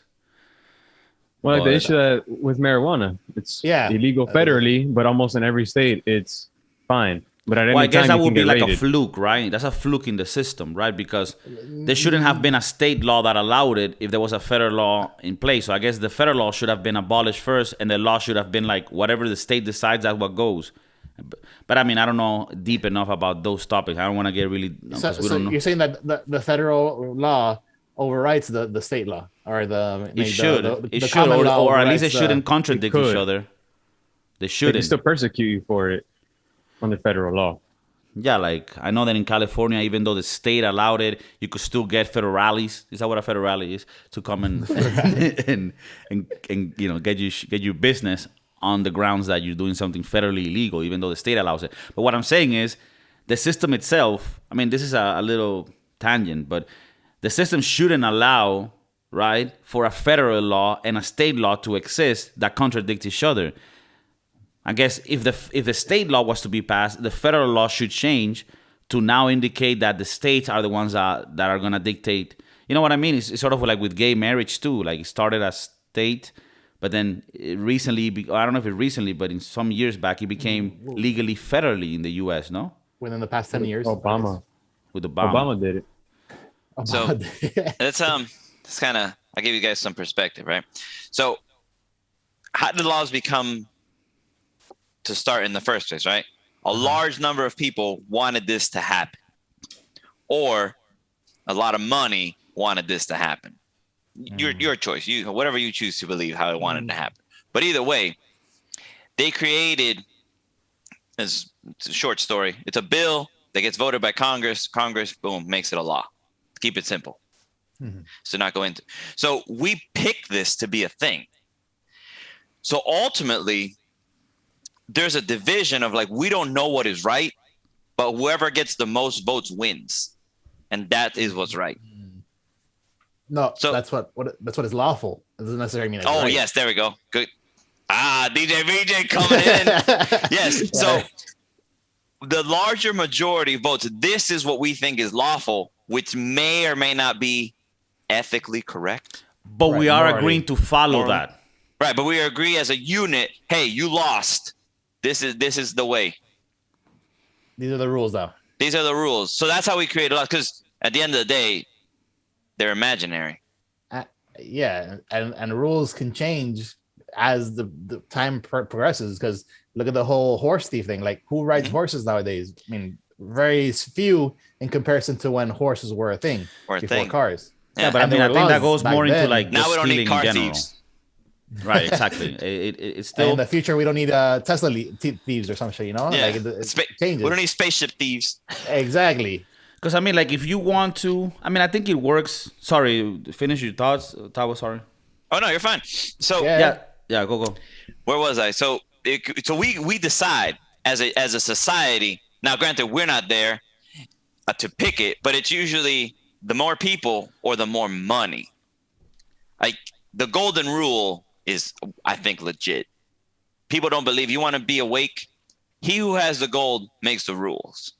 [SPEAKER 3] Well, like the issue with marijuana, it's illegal federally, but almost in every state it's fine. But at any
[SPEAKER 1] I guess
[SPEAKER 3] time,
[SPEAKER 1] that would be like
[SPEAKER 3] raided.
[SPEAKER 1] a fluke, right? That's a fluke in the system, right? Because there shouldn't have been a state law that allowed it if there was a federal law in place. So I guess the federal law should have been abolished first, and the law should have been like whatever the state decides, that's what goes. But I mean, I don't know deep enough about those topics. I don't want to get really.
[SPEAKER 2] So you're saying that the federal law overrides the state law, or
[SPEAKER 1] it should, or at least it shouldn't contradict each other. They shouldn't.
[SPEAKER 3] They can still persecute you for it under federal law.
[SPEAKER 1] Yeah, like I know that in California, even though the state allowed it, you could still get federales. Is that what a federale is? To come and you know get your business on the grounds that you're doing something federally illegal, even though the state allows it. But what I'm saying is, the system itself. I mean, this is a little tangent, but the system shouldn't allow, right, for a federal law and a state law to exist that contradict each other. I guess if the state law was to be passed, the federal law should change to now indicate that the states are the ones that are going to dictate. You know what I mean? It's sort of like with gay marriage too. Like it started as state. But then recently, I don't know if it recently, but in some years back, it became legally federally in the U.S., no?
[SPEAKER 2] Within the past 10 years.
[SPEAKER 3] Obama.
[SPEAKER 1] With Obama.
[SPEAKER 3] Obama did it.
[SPEAKER 4] So it's kind of, I'll give you guys some perspective, right? So how did laws become to start in the first place, right? A large number of people wanted this to happen, or a lot of money wanted this to happen. Your choice, whatever you choose to believe how it wanted to happen. But either way, they created, it's a short story, it's a bill that gets voted by Congress. Congress, boom, makes it a law. Keep it simple. So not go into. So we pick this to be a thing. So ultimately, there's a division of like, we don't know what is right, but whoever gets the most votes wins, and that is what's right.
[SPEAKER 2] No,
[SPEAKER 4] so
[SPEAKER 2] that's what is lawful. It doesn't necessarily mean it's
[SPEAKER 4] oh
[SPEAKER 2] right.
[SPEAKER 4] yes, there we go. Good. DJ VJ coming in. Yes. So the larger majority votes, this is what we think is lawful, which may or may not be ethically correct.
[SPEAKER 1] But we are agreeing to follow that.
[SPEAKER 4] Right, but we agree as a unit, hey, you lost. This is the way.
[SPEAKER 2] These are the rules, though.
[SPEAKER 4] These are the rules. So that's how we create a law, because at the end of the day, they're imaginary.
[SPEAKER 2] Yeah, and rules can change as the time progresses, because look at the whole horse thief thing. Like, who rides horses nowadays? I mean, very few in comparison to when horses were a thing before cars.
[SPEAKER 1] Yeah, but I mean, I think that goes more into like
[SPEAKER 4] now we don't need car
[SPEAKER 1] in general.
[SPEAKER 4] thieves.
[SPEAKER 1] Right, exactly. It's still
[SPEAKER 2] in the future we don't need Tesla thieves or some shit, you know?
[SPEAKER 4] Yeah.
[SPEAKER 2] Like it changes.
[SPEAKER 4] We don't need spaceship thieves.
[SPEAKER 2] Exactly.
[SPEAKER 1] Because I mean, like, if you want to, I mean, I think it works. Sorry, finish your thoughts, Tawa. Sorry.
[SPEAKER 4] Oh no, you're fine. So
[SPEAKER 1] yeah, go.
[SPEAKER 4] Where was I? So we decide as a society. Now, granted, we're not there to pick it, but it's usually the more people or the more money. Like, the golden rule is, I think, legit. People don't believe. You want to be awake? He who has the gold makes the rules.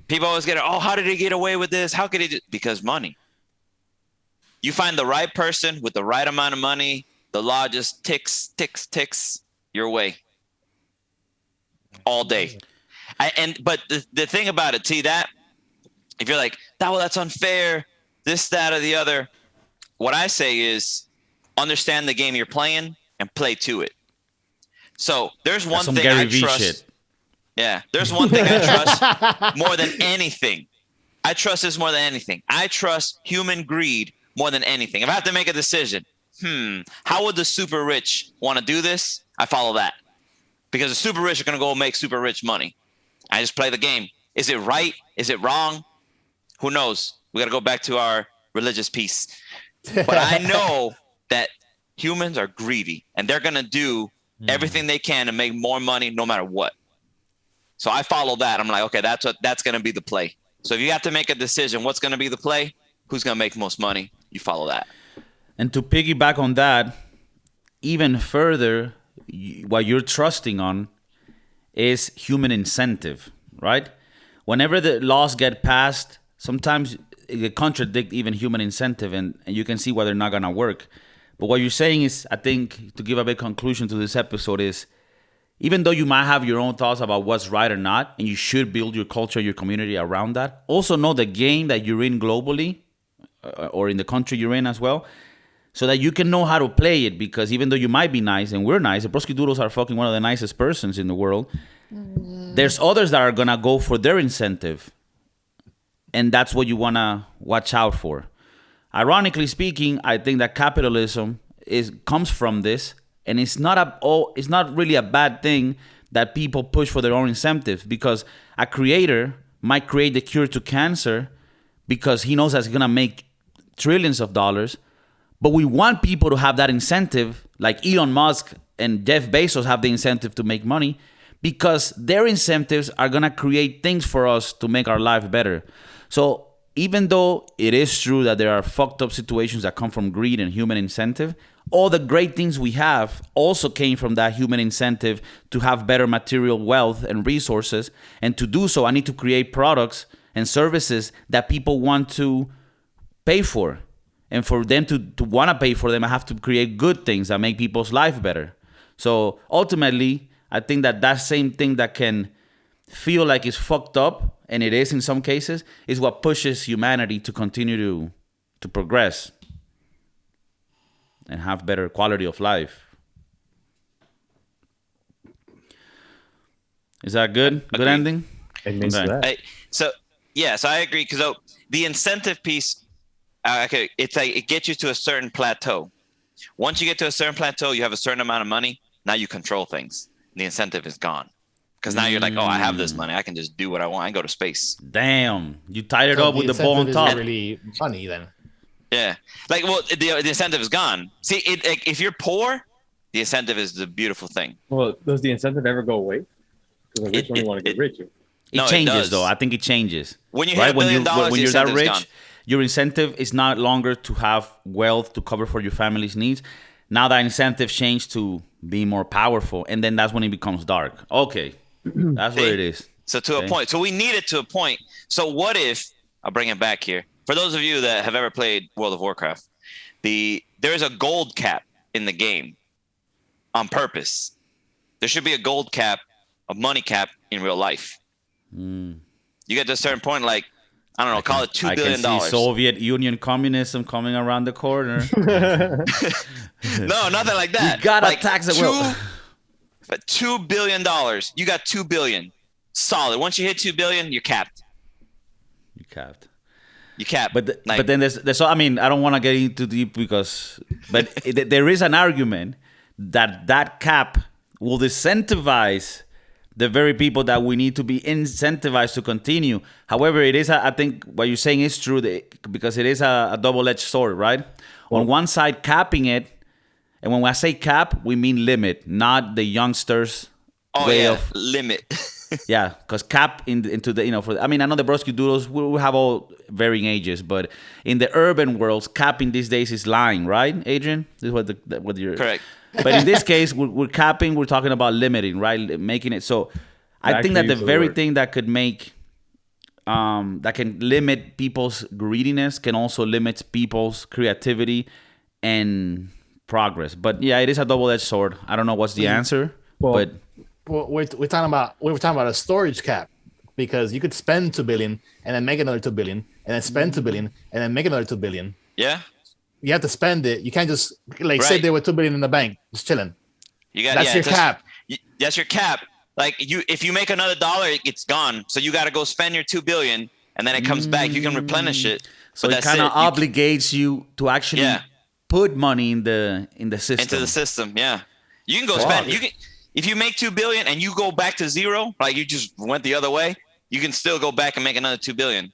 [SPEAKER 4] People always get, oh, how did he get away with this? How could he do? Because money. You find the right person with the right amount of money, the law just ticks your way all day. But the thing about it, that if you're like, that's unfair, this, that, or the other, what I say is understand the game you're playing and play to it. So there's one thing I trust. Shit. Yeah, there's one thing I trust more than anything. I trust this more than anything. I trust human greed more than anything. If I have to make a decision, how would the super rich want to do this? I follow that. Because the super rich are going to go make super rich money. I just play the game. Is it right? Is it wrong? Who knows? We got to go back to our religious piece. But I know that humans are greedy, and they're going to do everything they can to make more money no matter what. So I follow that. I'm like, okay, that's going to be the play. So if you have to make a decision, what's going to be the play? Who's going to make most money? You follow that. And
[SPEAKER 1] to piggyback on that, even further, what you're trusting on is human incentive, right? Whenever the laws get passed, sometimes they contradict even human incentive, and you can see why they're not going to work. But what you're saying is, I think, to give a big conclusion to this episode is, even though you might have your own thoughts about what's right or not, and you should build your culture, your community around that, also know the game that you're in globally, or in the country you're in as well, so that you can know how to play it. Because even though you might be nice, and we're nice, the Broskiedoodles are fucking one of the nicest persons in the world, there's others that are going to go for their incentive. And that's what you want to watch out for. Ironically speaking, I think that capitalism comes from this, and it's not really a bad thing that people push for their own incentives, because a creator might create the cure to cancer because he knows that's going to make trillions of dollars. But we want people to have that incentive, like Elon Musk and Jeff Bezos have the incentive to make money, because their incentives are going to create things for us to make our life better. So even though it is true that there are fucked up situations that come from greed and human incentive, all the great things we have also came from that human incentive to have better material wealth and resources. And to do so, I need to create products and services that people want to pay for. And for them to want to pay for them, I have to create good things that make people's life better. So ultimately, I think that same thing that can feel like it's fucked up, and it is in some cases, is what pushes humanity to continue to progress and have better quality of life. Is that good? Good ending?
[SPEAKER 3] Okay.
[SPEAKER 4] So I agree, because the incentive piece, it's like it gets you to a certain plateau. Once you get to a certain plateau, you have a certain amount of money. Now you control things. The incentive is gone, because now you're like, oh, I have this money. I can just do what I want. I can go to space.
[SPEAKER 1] Damn, you tied it up with the ball on top.
[SPEAKER 2] Is really funny then.
[SPEAKER 4] Yeah, like, well, the incentive is gone. See, if you're poor, the incentive is the beautiful thing.
[SPEAKER 3] Well, does the incentive ever go away? Because the rich only want to get richer.
[SPEAKER 1] It changes, though. I think it changes.
[SPEAKER 4] When you hit $1 billion,
[SPEAKER 1] when you're that rich,
[SPEAKER 4] gone.
[SPEAKER 1] Your incentive is not longer to have wealth to cover for your family's needs. Now that incentive changed to be more powerful, and then that's when it becomes dark. Okay, that's what it is.
[SPEAKER 4] So to a point. So we need it to a point. So what if, I'll bring it back here. For those of you that have ever played World of Warcraft, there's a gold cap in the game on purpose. There should be a gold cap, a money cap in real life. You get to a certain point, like, I don't know, call it $2 billion.
[SPEAKER 1] I can see Soviet Union communism coming around the corner.
[SPEAKER 4] No, nothing like that.
[SPEAKER 1] You gotta
[SPEAKER 4] like
[SPEAKER 1] tax it. Well,
[SPEAKER 4] $2 billion. You got $2 billion. Solid. Once you hit $2 billion, you're capped.
[SPEAKER 1] You capped.
[SPEAKER 4] You capped.
[SPEAKER 1] But then there's I mean, I don't want to get into deep but there is an argument that cap will disincentivize the very people that we need to be incentivized to continue. However, it is I think what you're saying is true, because it is a double-edged sword, right? On one side, capping it, and when I say cap, we mean limit, not the youngsters' way of
[SPEAKER 4] limit.
[SPEAKER 1] Yeah, because cap into the, I mean, I know the Broskiedoodles, we have all varying ages, but in the urban worlds, capping these days is lying, right, Adrian? This is what you're
[SPEAKER 4] correct.
[SPEAKER 1] But in this case, we're capping, we're talking about limiting, right? Making it so. I think that the very thing that could make, that can limit people's greediness can also limit people's creativity and progress. But yeah, it is a double-edged sword. I don't know what's the answer, but
[SPEAKER 2] we're talking about a storage cap, because you could spend $2 billion and then make another $2 billion and then spend $2 billion and then make another $2 billion.
[SPEAKER 4] Yeah.
[SPEAKER 2] You have to spend it. You can't just sit there with $2 billion in the bank, just chilling. That's your cap.
[SPEAKER 4] That's your cap. Like if you make another dollar, it's gone. So you got to go spend your $2 billion, and then it comes back. You can replenish it.
[SPEAKER 1] So it kind of obligates you to actually put money in the system.
[SPEAKER 4] Into the system, yeah. You can go spend. You can, if you make $2 billion and you go back to zero, like you just went the other way, you can still go back and make another $2 billion.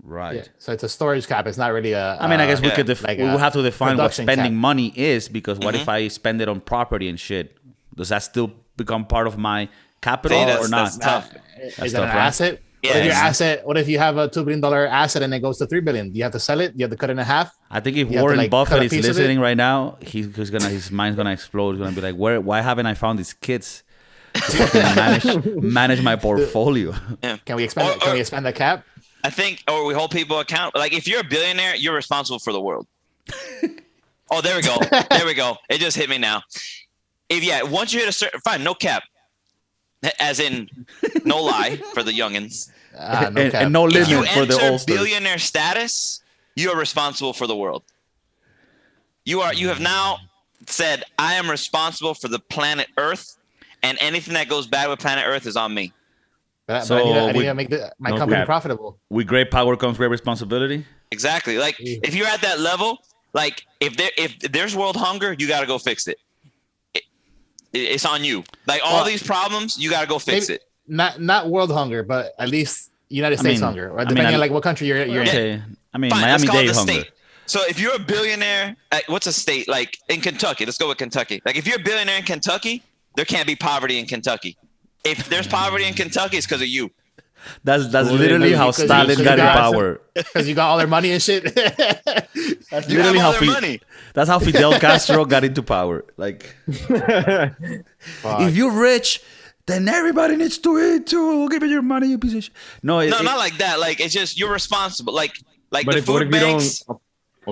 [SPEAKER 1] Right.
[SPEAKER 2] Yeah. So it's a storage cap. It's not really a.
[SPEAKER 1] I mean, I guess we could. We will have to define what spending
[SPEAKER 2] cap.
[SPEAKER 1] Money is, because what if I spend it on property and shit? Does that still become part of my capital or not?
[SPEAKER 4] That's tough.
[SPEAKER 2] Is that an asset?
[SPEAKER 4] Yeah.
[SPEAKER 2] What if you have a $2 billion asset and it goes to $3 billion? Do you have to sell it? Do you have to cut it in half?
[SPEAKER 1] I think if Warren Buffett is listening right now, his mind's gonna explode. He's gonna be like, why haven't I found these kids to manage my portfolio?
[SPEAKER 4] Yeah.
[SPEAKER 2] Can we expand? Can we expand the cap?
[SPEAKER 4] I think, or we hold people accountable. Like if you're a billionaire, you're responsible for the world. Oh, there we go. There we go. It just hit me now. Once you hit a certain, fine, no cap. As in, no lie for the youngins.
[SPEAKER 1] And no limit for the oldsters.
[SPEAKER 4] If you enter billionaire status, you are responsible for the world. You have now said, I am responsible for the planet Earth, and anything that goes bad with planet Earth is on me.
[SPEAKER 2] But I need to make my company profitable.
[SPEAKER 1] With great power comes great responsibility.
[SPEAKER 4] Exactly. Like if you're at that level, like if there's world hunger, you got to go fix it. It's on you. Like all these problems, you got to go fix it.
[SPEAKER 2] Not world hunger, but at least United States hunger, or depending on like what country you're in.
[SPEAKER 1] I mean,
[SPEAKER 4] fine,
[SPEAKER 1] Miami-Dade hunger.
[SPEAKER 4] State. So if you're a billionaire, what's a state like in Kentucky? Let's go with Kentucky. Like if you're a billionaire in Kentucky, there can't be poverty in Kentucky. If there's poverty in Kentucky, it's because of you.
[SPEAKER 1] That's literally how Stalin got in power.
[SPEAKER 2] Because you got all their money and shit.
[SPEAKER 1] That's literally how that's how Fidel Castro got into power. Like, if you're rich, then everybody needs to eat too. Give me your money, you piece of shit. No,
[SPEAKER 4] not like that. Like it's just you're responsible. Like
[SPEAKER 3] but
[SPEAKER 4] the food banks.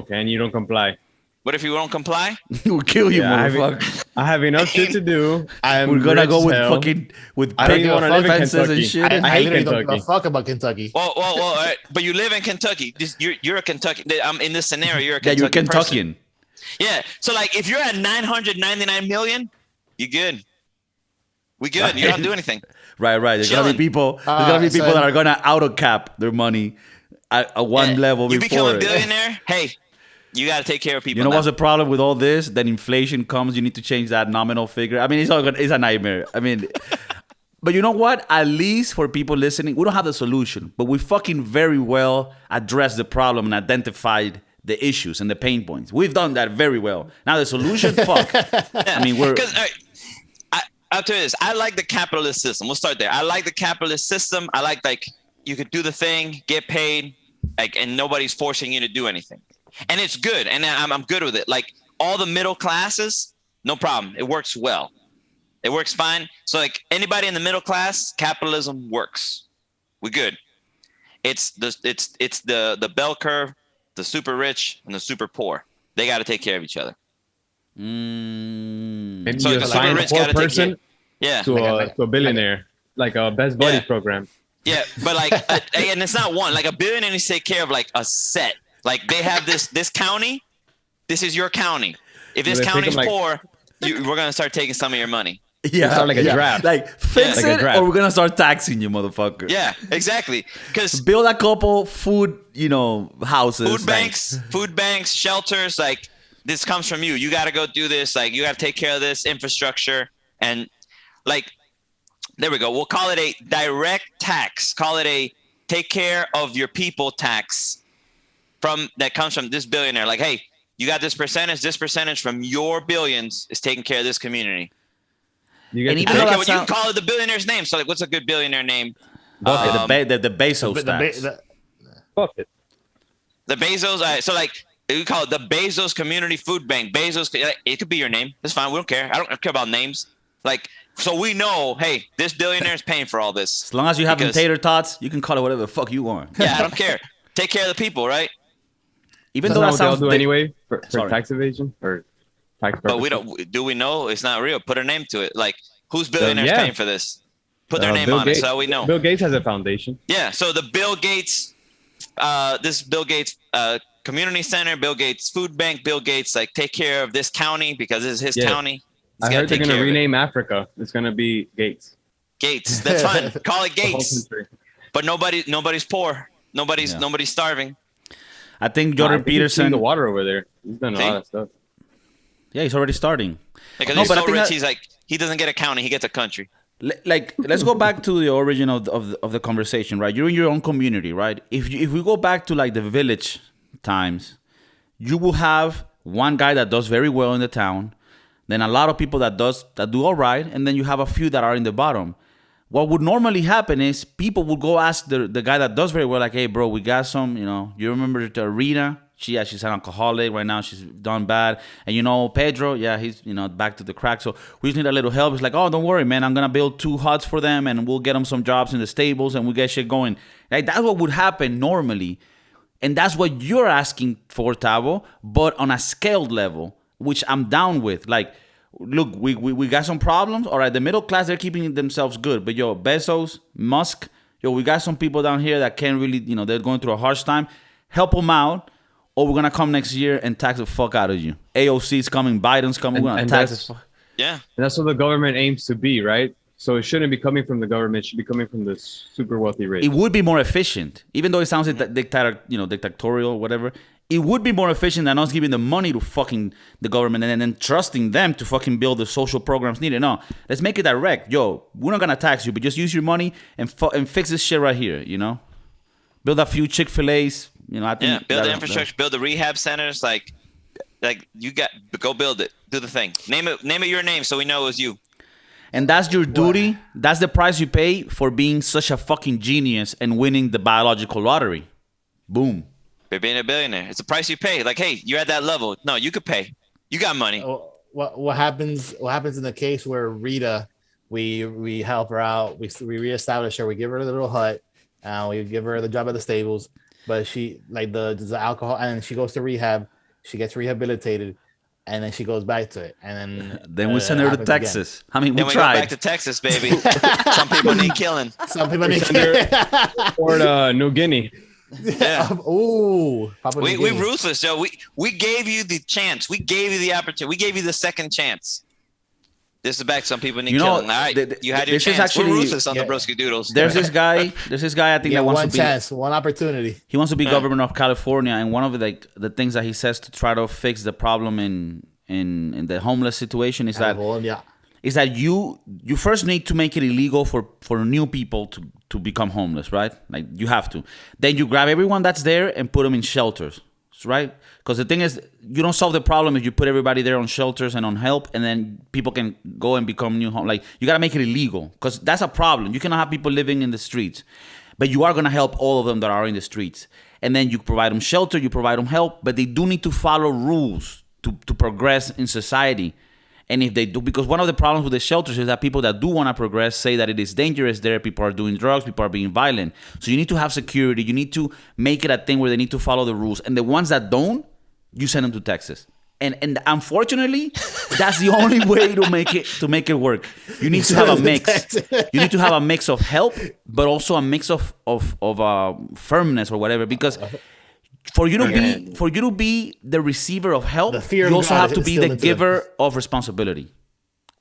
[SPEAKER 3] Okay, and you don't comply.
[SPEAKER 4] What if you don't comply?
[SPEAKER 1] We'll kill you,
[SPEAKER 3] Yeah,
[SPEAKER 1] motherfucker.
[SPEAKER 3] I have enough shit to do.
[SPEAKER 1] We're gonna go with fucking with
[SPEAKER 3] I don't
[SPEAKER 1] big
[SPEAKER 3] even wanna live in
[SPEAKER 1] fences and
[SPEAKER 3] Kentucky.
[SPEAKER 1] shit.
[SPEAKER 3] I hate
[SPEAKER 2] literally don't give a
[SPEAKER 3] Kentucky.
[SPEAKER 2] fuck about Kentucky.
[SPEAKER 4] Well, all right. But you live in Kentucky. You're a Kentucky. I'm in this scenario. You're a
[SPEAKER 1] Yeah,
[SPEAKER 4] Kentucky
[SPEAKER 1] you're Kentuckian.
[SPEAKER 4] person. Yeah. So like, if you're at 999 million, you good. We good. You don't do anything.
[SPEAKER 1] Right. There's gonna
[SPEAKER 4] Chilling.
[SPEAKER 1] be people. There's gonna be people
[SPEAKER 2] so-
[SPEAKER 1] that are gonna auto cap their money at one level
[SPEAKER 4] You
[SPEAKER 1] before
[SPEAKER 4] become a
[SPEAKER 1] it.
[SPEAKER 4] billionaire. Hey, you got to take care of people.
[SPEAKER 1] You know
[SPEAKER 4] now.
[SPEAKER 1] what's the problem with all this? Then inflation comes. You need to change that nominal figure. I mean, it's a nightmare. I mean, but you know what? At least for people listening, we don't have the solution, but we fucking very well addressed the problem and identified the issues and the pain points. We've done that very well. Now the solution, fuck. I mean, we're.
[SPEAKER 4] Because I'll tell you this. I like the capitalist system. We'll start there. I like the capitalist system. I like you could do the thing, get paid, and nobody's forcing you to do anything. And it's good, and I'm good with it. Like all the middle classes, no problem. It works well. It works fine. So like anybody in the middle class, capitalism works. We good. It's the bell curve, the super rich and the super poor. They got to take care of each other.
[SPEAKER 3] Maybe
[SPEAKER 4] So
[SPEAKER 3] you
[SPEAKER 4] the super
[SPEAKER 3] assign a
[SPEAKER 4] rich
[SPEAKER 3] poor
[SPEAKER 4] got to take
[SPEAKER 3] person
[SPEAKER 4] care. Yeah.
[SPEAKER 3] to a billionaire, like a best buddy
[SPEAKER 4] Yeah.
[SPEAKER 3] program.
[SPEAKER 4] Yeah, but like, and it's not one. Like a billionaire needs to take care of like a set. Like they have this county. This is your county. If this
[SPEAKER 3] They take
[SPEAKER 4] county's
[SPEAKER 3] them, like-
[SPEAKER 4] poor, we're gonna start taking some of your money.
[SPEAKER 1] Yeah,
[SPEAKER 3] Sound like a draft.
[SPEAKER 1] Like fix
[SPEAKER 3] Like a
[SPEAKER 1] it,
[SPEAKER 3] draft.
[SPEAKER 1] or we're gonna start taxing you, motherfucker.
[SPEAKER 4] Yeah, exactly. Because
[SPEAKER 1] Build a couple food, houses.
[SPEAKER 4] food banks, shelters. Like this comes from you. You got to go do this. Like you got to take care of this infrastructure. And like, there we go. We'll call it a direct tax. Call it a take care of your people tax that comes from this billionaire. Like, hey, you got this percentage from your billions is taking care of this community.
[SPEAKER 3] You get
[SPEAKER 1] And
[SPEAKER 3] to
[SPEAKER 1] even
[SPEAKER 3] pick-
[SPEAKER 1] though
[SPEAKER 4] Okay,
[SPEAKER 1] that
[SPEAKER 4] well, you
[SPEAKER 1] sound-
[SPEAKER 4] can call it the billionaire's name. So like, what's a good billionaire name?
[SPEAKER 1] The Bezos
[SPEAKER 2] The-
[SPEAKER 1] tax.
[SPEAKER 2] the-
[SPEAKER 3] fuck it.
[SPEAKER 4] The Bezos. All right, so like, we call it the Bezos Community Food Bank. Bezos. It could be your name. That's fine. We don't care. I don't care about names. Like, so we know, hey, this billionaire is paying for all this.
[SPEAKER 1] As long as you have
[SPEAKER 4] Because-
[SPEAKER 1] tater tots, you can call it whatever the fuck you want.
[SPEAKER 4] Yeah, I don't care. Take care of the people, right?
[SPEAKER 1] Even
[SPEAKER 3] That's
[SPEAKER 1] though
[SPEAKER 3] not
[SPEAKER 1] that
[SPEAKER 3] what they'll
[SPEAKER 1] sounds
[SPEAKER 3] do anyway for
[SPEAKER 1] Sorry.
[SPEAKER 3] tax evasion or tax purposes.
[SPEAKER 4] But we don't. Do we know it's not real? Put a name to it. Like, whose billionaire is
[SPEAKER 3] yeah.
[SPEAKER 4] paying for this? Put their name
[SPEAKER 3] Bill
[SPEAKER 4] on
[SPEAKER 3] Gates,
[SPEAKER 4] it, so we know.
[SPEAKER 3] Bill Gates has a foundation.
[SPEAKER 4] Yeah. So the Bill Gates, this Bill Gates community center, Bill Gates food bank, Bill Gates like take care of this county because this is his
[SPEAKER 3] Yeah.
[SPEAKER 4] county. He's
[SPEAKER 3] I
[SPEAKER 4] gotta
[SPEAKER 3] heard they're
[SPEAKER 4] take
[SPEAKER 3] gonna
[SPEAKER 4] care of it.
[SPEAKER 3] rename Africa. It's gonna be Gates.
[SPEAKER 4] Gates. That's fine. Call it
[SPEAKER 3] The whole
[SPEAKER 4] Gates.
[SPEAKER 3] country.
[SPEAKER 4] But nobody's poor. Nobody's starving.
[SPEAKER 1] I think
[SPEAKER 3] Nah, I
[SPEAKER 1] Jordan
[SPEAKER 3] think he's cleaned
[SPEAKER 1] Peterson.
[SPEAKER 3] the water over there. He's done a
[SPEAKER 4] See?
[SPEAKER 3] lot of stuff.
[SPEAKER 1] Yeah, he's already starting.
[SPEAKER 4] Because
[SPEAKER 1] No,
[SPEAKER 4] he's
[SPEAKER 1] but I
[SPEAKER 4] so
[SPEAKER 1] think
[SPEAKER 4] rich,
[SPEAKER 1] that-
[SPEAKER 4] he's like he doesn't get a county, he gets a country.
[SPEAKER 1] Like, let's go back to the origin of the conversation, right? You're in your own community, right? If we go back to like the village times, you will have one guy that does very well in the town, then a lot of people that do all right, and then you have a few that are in the bottom. What would normally happen is people would go ask the guy that does very well, like, hey, bro, we got some, you remember the Arena? She's an alcoholic right now. She's done bad. And Pedro, yeah, he's, back to the crack. So we just need a little help. He's like, oh, don't worry, man. I'm going to build 2 huts for them and we'll get them some jobs in the stables and we'll get shit going. Like, that's what would happen normally. And that's what you're asking for, Tavo, but on a scaled level, which I'm down with. Like, look, we got some problems. All right, the middle class, they're keeping themselves good. But, Bezos, Musk, we got some people down here that can't really, they're going through a harsh time. Help them out. Or we're going to come next year and tax the fuck out of you. AOC's coming, Biden's coming, we're going to tax the fuck.
[SPEAKER 4] Yeah.
[SPEAKER 3] And that's what the government aims to be, right? So it shouldn't be coming from the government. It should be coming from the super wealthy rich.
[SPEAKER 1] It would be more efficient. Even though it sounds dictatorial, whatever. It would be more efficient than us giving the money to fucking the government and then trusting them to fucking build the social programs needed. No, let's make it direct. We're not going to tax you, but just use your money and fix this shit right here, Build a few Chick-fil-A's. I think
[SPEAKER 4] build the infrastructure, build the rehab centers. Like you go build it. Do the thing. Name it your name so we know it was you.
[SPEAKER 1] And that's your duty. That's the price you pay for being such a fucking genius and winning the biological lottery. Boom.
[SPEAKER 4] For being a billionaire. It's the price you pay. Like, hey, you're at that level. No, you could pay. You got money.
[SPEAKER 2] What happens in the case where Rita, we help her out, we reestablish her, we give her the little hut, we give her the job at the stables. but she like the alcohol, and she goes to rehab. She gets rehabilitated, and then she goes back to it, and
[SPEAKER 1] then we send her to
[SPEAKER 2] happens again.
[SPEAKER 1] Texas. I mean, we
[SPEAKER 4] Then we
[SPEAKER 1] tried.
[SPEAKER 4] go back to Texas, baby. Some people need killing.
[SPEAKER 2] Some people need.
[SPEAKER 3] Or New Guinea.
[SPEAKER 4] Yeah.
[SPEAKER 2] Ooh, Papua New
[SPEAKER 4] We
[SPEAKER 2] Guinea.
[SPEAKER 4] ruthless, Joe. We gave you the chance. We gave you the opportunity. We gave you the second chance. This is back. Some people need
[SPEAKER 1] You know,
[SPEAKER 4] killing. All right, you had your
[SPEAKER 1] this is
[SPEAKER 4] chance. We're
[SPEAKER 1] actually-
[SPEAKER 4] ruthless on the Broskiedoodles.
[SPEAKER 1] There's this guy. I think
[SPEAKER 2] Yeah,
[SPEAKER 1] that wants
[SPEAKER 2] one
[SPEAKER 1] to be.
[SPEAKER 2] chance, one opportunity.
[SPEAKER 1] He wants to be governor of California, and one of the things that he says to try to fix the problem in the homeless situation is that you first need to make it illegal for new people to become homeless, right? Like you have to. Then you grab everyone that's there and put them in shelters, right? Because the thing is, you don't solve the problem if you put everybody there on shelters and on help, and then people can go and become new home. Like you gotta make it illegal, because that's a problem. You cannot have people living in the streets, but you are gonna help all of them that are in the streets, and then you provide them shelter, you provide them help, but they do need to follow rules to progress in society. And if they do, because one of the problems with the shelters is that people that do want to progress say that it is dangerous there. People are doing drugs. People are being violent. So you need to have security. You need to make it a thing where they need to follow the rules. And the ones that don't, you send them to Texas. And unfortunately, that's the only way to make it work. You need to have a mix. You need to have a mix of help, but also a mix of firmness or whatever. Because for you to be the receiver of help, you also have to be the giver of responsibility.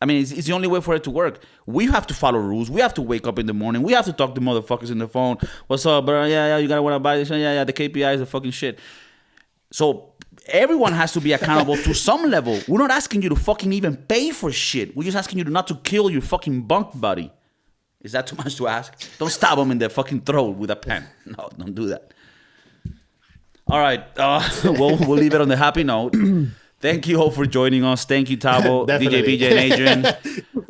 [SPEAKER 1] I mean, it's the only way for it to work. We have to follow rules. We have to wake up in the morning. We have to talk to motherfuckers in the phone. What's up, bro? Yeah, you gotta want to buy this. Yeah, the KPI is the fucking shit. So everyone has to be accountable to some level. We're not asking you to fucking even pay for shit. We're just asking you not to kill your fucking bunk buddy. Is that too much to ask? Don't stab him in the fucking throat with a pen. No, don't do that. All right, we'll leave it on the happy note. Thank you all for joining us. Thank you, Tabo, DJ, BJ, and Adrian.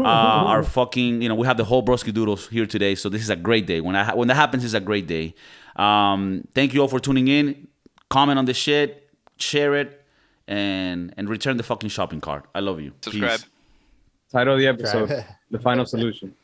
[SPEAKER 1] Our fucking, we have the whole Broskiedoodles here today, so this is a great day. When that happens, it's a great day. Thank you all for tuning in. Comment on the shit, share it, and return the fucking shopping cart. I love you.
[SPEAKER 4] Subscribe.
[SPEAKER 1] Peace.
[SPEAKER 3] Title of the episode: The Final Solution.